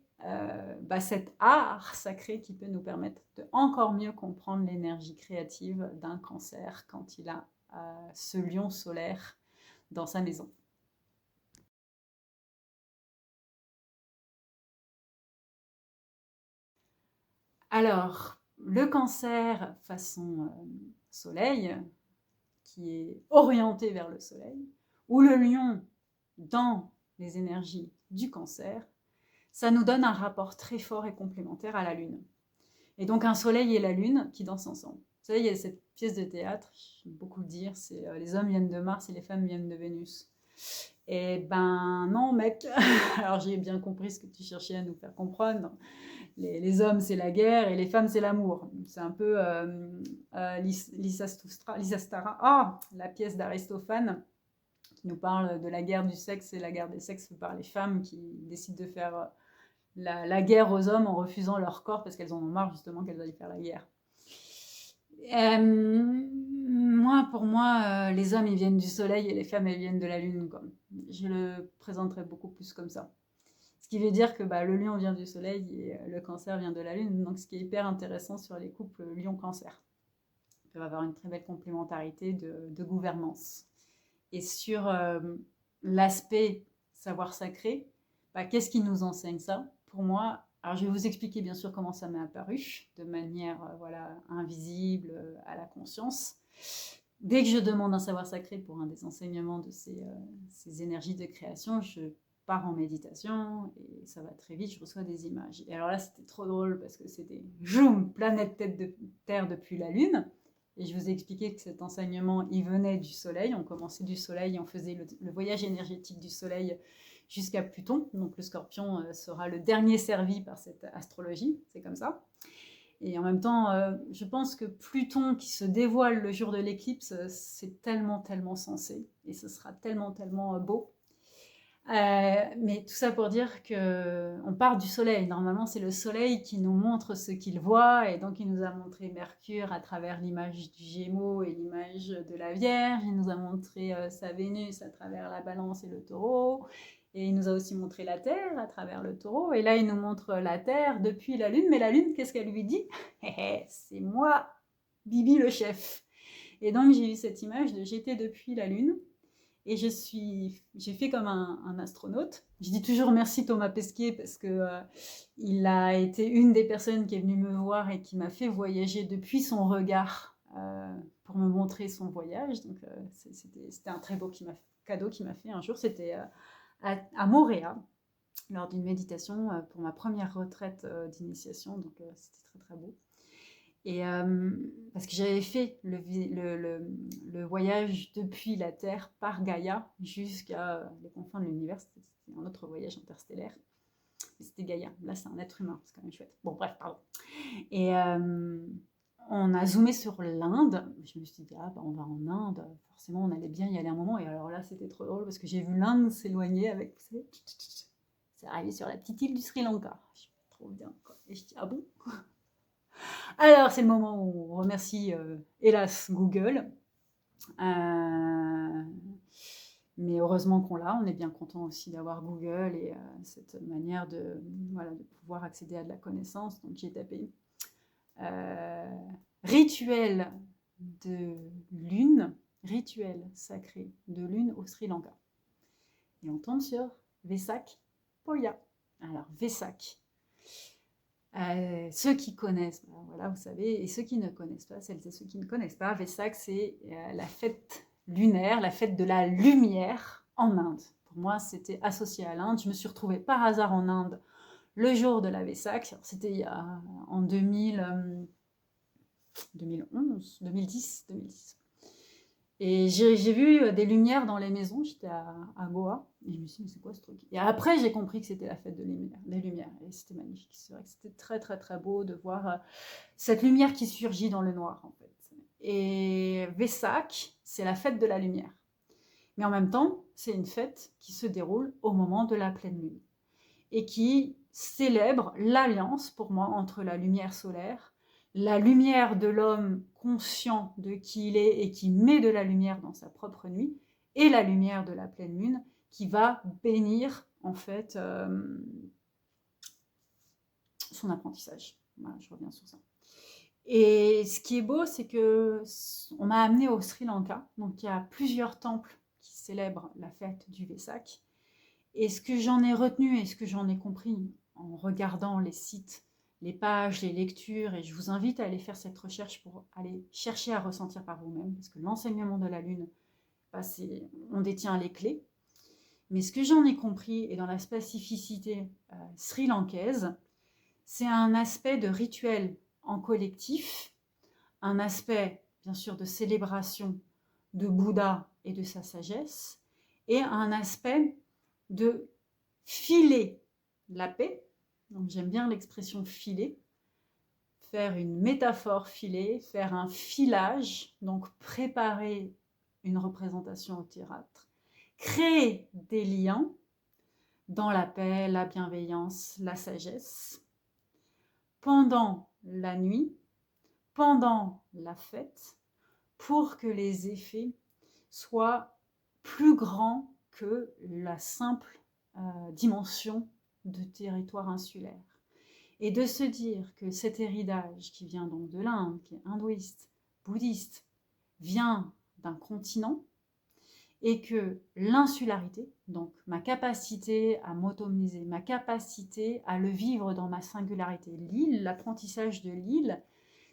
cet art sacré qui peut nous permettre de encore mieux comprendre l'énergie créative d'un cancer quand il a ce lion solaire dans sa maison. Alors, le cancer façon soleil, qui est orienté vers le soleil, ou le lion dans les énergies du cancer, ça nous donne un rapport très fort et complémentaire à la lune. Et donc un soleil et la lune qui dansent ensemble. Vous savez, il y a cette pièce de théâtre, j'aime beaucoup le dire, c'est les hommes viennent de Mars et les femmes viennent de Vénus. Et ben non mec, alors j'ai bien compris ce que tu cherchais à nous faire comprendre. Les hommes c'est la guerre et les femmes c'est l'amour. C'est un peu Lysastara, la pièce d'Aristophane qui nous parle de la guerre du sexe et la guerre des sexes par les femmes qui décident de faire la guerre aux hommes en refusant leur corps parce qu'elles en ont marre justement qu'elles aillent faire la guerre. Pour moi, les hommes ils viennent du soleil et les femmes elles viennent de la lune. Quoi. Je le présenterai beaucoup plus comme ça. Ce qui veut dire que le lion vient du soleil et le cancer vient de la lune. Donc ce qui est hyper intéressant sur les couples lion-cancer. Ils peuvent avoir une très belle complémentarité de gouvernance. Et sur l'aspect savoir sacré, qu'est-ce qui nous enseigne ça? Pour moi, alors je vais vous expliquer bien sûr comment ça m'est apparu, de manière invisible à la conscience. Dès que je demande un savoir sacré pour un des enseignements de ces énergies de création, je pars en méditation et ça va très vite, je reçois des images. Et alors là, c'était trop drôle parce que c'était planète tête de terre depuis la Lune. Et je vous ai expliqué que cet enseignement, il venait du Soleil. On commençait du Soleil et on faisait le voyage énergétique du Soleil jusqu'à Pluton. Donc le Scorpion sera le dernier servi par cette astrologie. C'est comme ça. Et en même temps, je pense que Pluton qui se dévoile le jour de l'éclipse, c'est tellement, tellement sensé. Et ce sera tellement, tellement beau. Mais tout ça pour dire qu'on part du soleil. Normalement, c'est le soleil qui nous montre ce qu'il voit. Et donc, il nous a montré Mercure à travers l'image du Gémeaux et l'image de la Vierge. Il nous a montré sa Vénus à travers la Balance et le Taureau. Et il nous a aussi montré la Terre à travers le Taureau. Et là, il nous montre la Terre depuis la Lune. Mais la Lune, qu'est-ce qu'elle lui dit? C'est moi, Bibi le chef. Et donc, j'ai eu cette image de j'étais depuis la Lune. Et j'ai fait comme un astronaute. Je dis toujours merci Thomas Pesquet parce que il a été une des personnes qui est venue me voir et qui m'a fait voyager depuis son regard pour me montrer son voyage. Donc c'était un très beau cadeau qu'il m'a fait un jour. C'était à Montréal lors d'une méditation pour ma première retraite d'initiation. Donc c'était très très beau. Et parce que j'avais fait le voyage depuis la Terre par Gaïa jusqu'à les confins de l'univers. C'était un autre voyage interstellaire. Mais c'était Gaïa. Là, c'est un être humain. C'est quand même chouette. Bon, bref, pardon. Et on a zoomé sur l'Inde. Je me suis dit, on va en Inde. Forcément, on allait bien y aller un moment. Et alors là, c'était trop drôle parce que j'ai vu l'Inde s'éloigner avec, vous savez, c'est arrivé sur la petite île du Sri Lanka. Je suis trop bien, quoi. Et je dis, ah bon? Alors, c'est le moment où on remercie, hélas, Google. Mais heureusement qu'on l'a, on est bien content aussi d'avoir Google et cette manière de pouvoir accéder à de la connaissance. Donc, j'ai tapé rituel de lune, rituel sacré de lune au Sri Lanka. Et on tombe sur Vesak Poya. Alors, Vesak. Ceux qui connaissent, vous savez, et ceux qui ne connaissent pas, celles et ceux qui ne connaissent pas, Vesak, c'est la fête lunaire, la fête de la lumière en Inde. Pour moi, c'était associé à l'Inde. Je me suis retrouvée par hasard en Inde le jour de la Vesak. C'était en 2011, 2010. Et j'ai vu des lumières dans les maisons, j'étais à Goa, et je me suis dit, mais c'est quoi ce truc? Et après, j'ai compris que c'était la fête de les lumières, et c'était magnifique. C'est vrai que c'était très très très beau de voir cette lumière qui surgit dans le noir, en fait. Et Vesak, c'est la fête de la lumière. Mais en même temps, c'est une fête qui se déroule au moment de la pleine lune, et qui célèbre l'alliance, pour moi, entre la lumière solaire, la lumière de l'homme conscient de qui il est et qui met de la lumière dans sa propre nuit, et la lumière de la pleine lune qui va bénir en fait son apprentissage. Voilà, je reviens sur ça. Et ce qui est beau, c'est que on m'a amené au Sri Lanka, donc il y a plusieurs temples qui célèbrent la fête du Vesak. Et ce que j'en ai retenu et ce que j'en ai compris en regardant les sites, les pages, les lectures, et je vous invite à aller faire cette recherche pour aller chercher à ressentir par vous-même, parce que l'enseignement de la Lune, bah, on détient les clés. Mais ce que j'en ai compris, et dans la spécificité sri-lankaise, c'est un aspect de rituel en collectif, un aspect, bien sûr, de célébration de Bouddha et de sa sagesse, et un aspect de filer la paix. Donc j'aime bien l'expression filer, faire une métaphore filée, faire un filage, donc préparer une représentation au théâtre, créer des liens dans la paix, la bienveillance, la sagesse, pendant la nuit, pendant la fête, pour que les effets soient plus grands que la simple dimension de territoire insulaire. Et de se dire que cet héritage qui vient donc de l'Inde, qui est hindouiste, bouddhiste, vient d'un continent, et que l'insularité, donc ma capacité à m'autonomiser, ma capacité à le vivre dans ma singularité, l'île, l'apprentissage de l'île,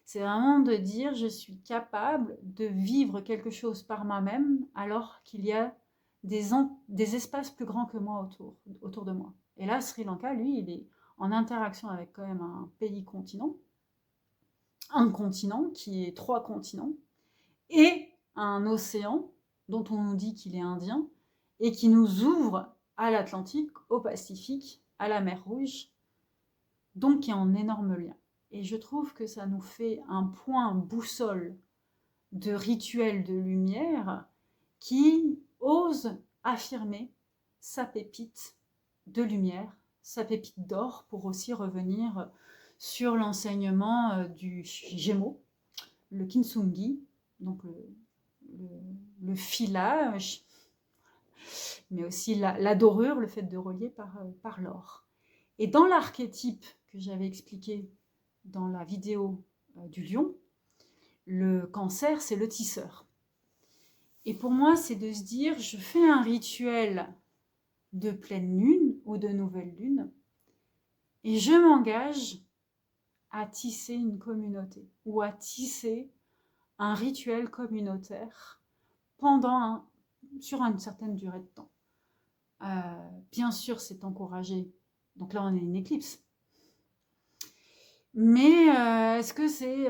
c'est vraiment de dire je suis capable de vivre quelque chose par moi-même alors qu'il y a des espaces plus grands que moi autour de moi. Et là, Sri Lanka, lui, il est en interaction avec quand même un pays-continent, un continent qui est 3 continents, et un océan dont on nous dit qu'il est indien, et qui nous ouvre à l'Atlantique, au Pacifique, à la mer Rouge, donc qui est en énorme lien. Et je trouve que ça nous fait un point boussole de rituel de lumière qui ose affirmer sa pépite de lumière, sa pépite d'or, pour aussi revenir sur l'enseignement du Gémeaux, le Kintsugi, donc le filage, mais aussi la dorure, le fait de relier par l'or. Et dans l'archétype que j'avais expliqué dans la vidéo du lion, le cancer, c'est le tisseur. Et pour moi, c'est de se dire, je fais un rituel de pleine lune ou de nouvelle lune, et je m'engage à tisser une communauté, ou à tisser un rituel communautaire sur une certaine durée de temps. Bien sûr, c'est encouragé. Donc là, on est une éclipse. Mais est-ce que c'est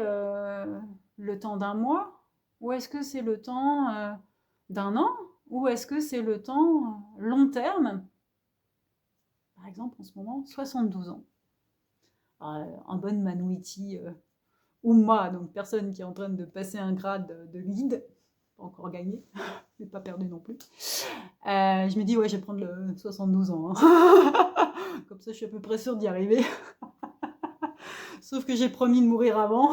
le temps d'un mois? Ou est-ce que c'est le temps d'un an? Ou est-ce que c'est le temps long terme? Par exemple, en ce moment, 72 ans. En bonne Manuiti Umma, donc personne qui est en train de passer un grade de guide, pas encore gagné, mais pas perdu non plus. Je me dis, ouais, je vais prendre le 72 ans. Hein. Comme ça, je suis à peu près sûre d'y arriver. Sauf que j'ai promis de mourir avant,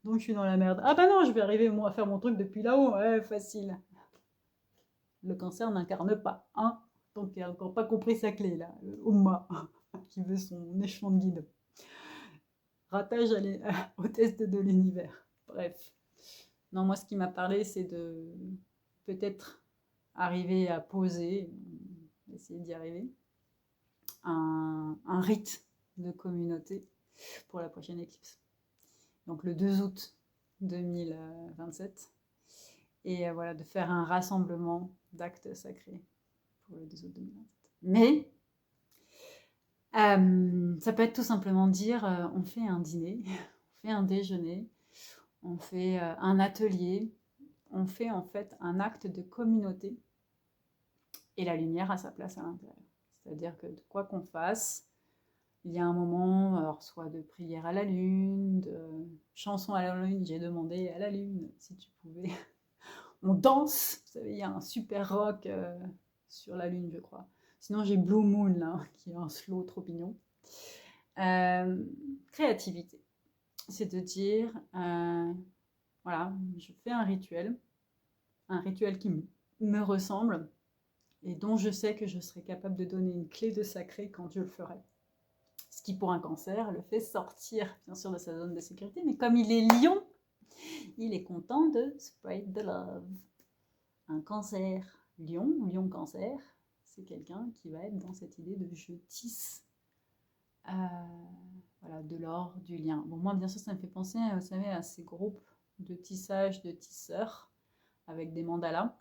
donc je suis dans la merde. Ah bah non, je vais arriver moi, à faire mon truc depuis là-haut, ouais, facile. Le cancer n'incarne pas, hein. Donc il n'a encore pas compris sa clé, là, le Umma, qui veut son échelon de guide. Ratage au test de l'univers. Bref. Non, moi, ce qui m'a parlé, c'est de peut-être arriver à poser, essayer d'y arriver, un rite de communauté pour la prochaine éclipse. Donc le 2 août 2027. Et voilà, de faire un rassemblement d'actes sacrés pour le 2 août 2027. Mais ça peut être tout simplement dire on fait un dîner, on fait un déjeuner, on fait un atelier, on fait en fait un acte de communauté et la lumière a sa place à l'intérieur. C'est-à-dire que quoi qu'on fasse, il y a un moment, alors soit de prière à la lune, de chanson à la lune, j'ai demandé à la lune si tu pouvais. On danse, vous savez, il y a un super rock sur la lune, je crois. Sinon, j'ai Blue Moon, là, qui est un slow trop mignon. Créativité, c'est de dire, voilà, je fais un rituel qui me ressemble et dont je sais que je serai capable de donner une clé de sacré quand je le ferai. Ce qui, pour un cancer, le fait sortir, bien sûr, de sa zone de sécurité, mais comme il est lion, il est content de spread the love. Un cancer lion, lion cancer, c'est quelqu'un qui va être dans cette idée de je tisse voilà, de l'or, du lien. Bon, moi, bien sûr, ça me fait penser, vous savez, à ces groupes de tissage, de tisseurs, avec des mandalas.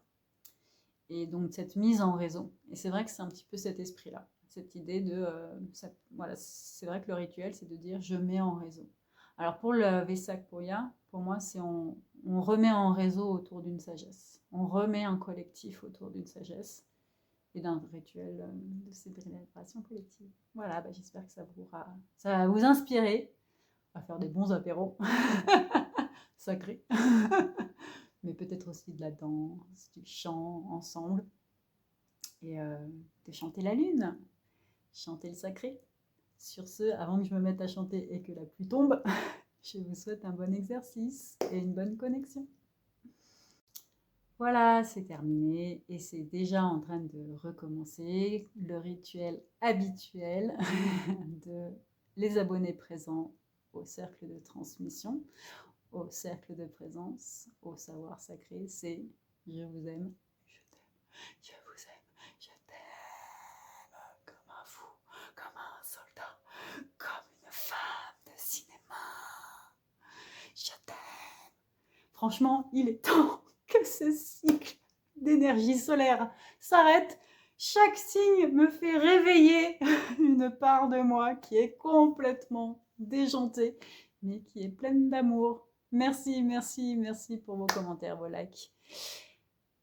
Et donc, cette mise en réseau. Et c'est vrai que c'est un petit peu cet esprit-là. Cette idée de... voilà, c'est vrai que le rituel, c'est de dire je mets en réseau. Alors, pour le Vesak Puja, pour moi, c'est on remet en réseau autour d'une sagesse. On remet un collectif autour d'une sagesse et d'un rituel de célébration collective. Voilà, bah, j'espère que ça va vous inspirer à faire des bons apéros sacrés, mais peut-être aussi de la danse, du chant ensemble, et de chanter la lune, chanter le sacré. Sur ce, avant que je me mette à chanter et que la pluie tombe, je vous souhaite un bon exercice et une bonne connexion. Voilà, c'est terminé et c'est déjà en train de recommencer le rituel habituel de les abonnés présents au cercle de transmission, au cercle de présence, au savoir sacré. C'est je vous aime, je t'aime, je vous aime, je t'aime comme un fou, comme un soldat, comme une femme de cinéma. Je t'aime. Franchement, il est temps que ce cycle d'énergie solaire s'arrête. Chaque signe me fait réveiller une part de moi qui est complètement déjantée, mais qui est pleine d'amour. Merci, merci, merci pour vos commentaires, vos likes,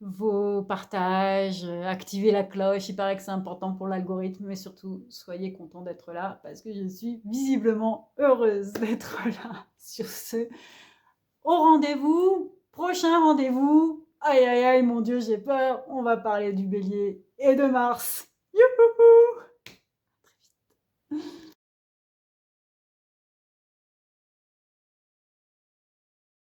vos partages, activez la cloche, il paraît que c'est important pour l'algorithme, mais surtout, soyez contents d'être là, parce que je suis visiblement heureuse d'être là. Sur ce, au rendez-vous, prochain rendez-vous. Aïe aïe aïe, mon Dieu, j'ai peur. On va parler du Bélier et de Mars. Youhou!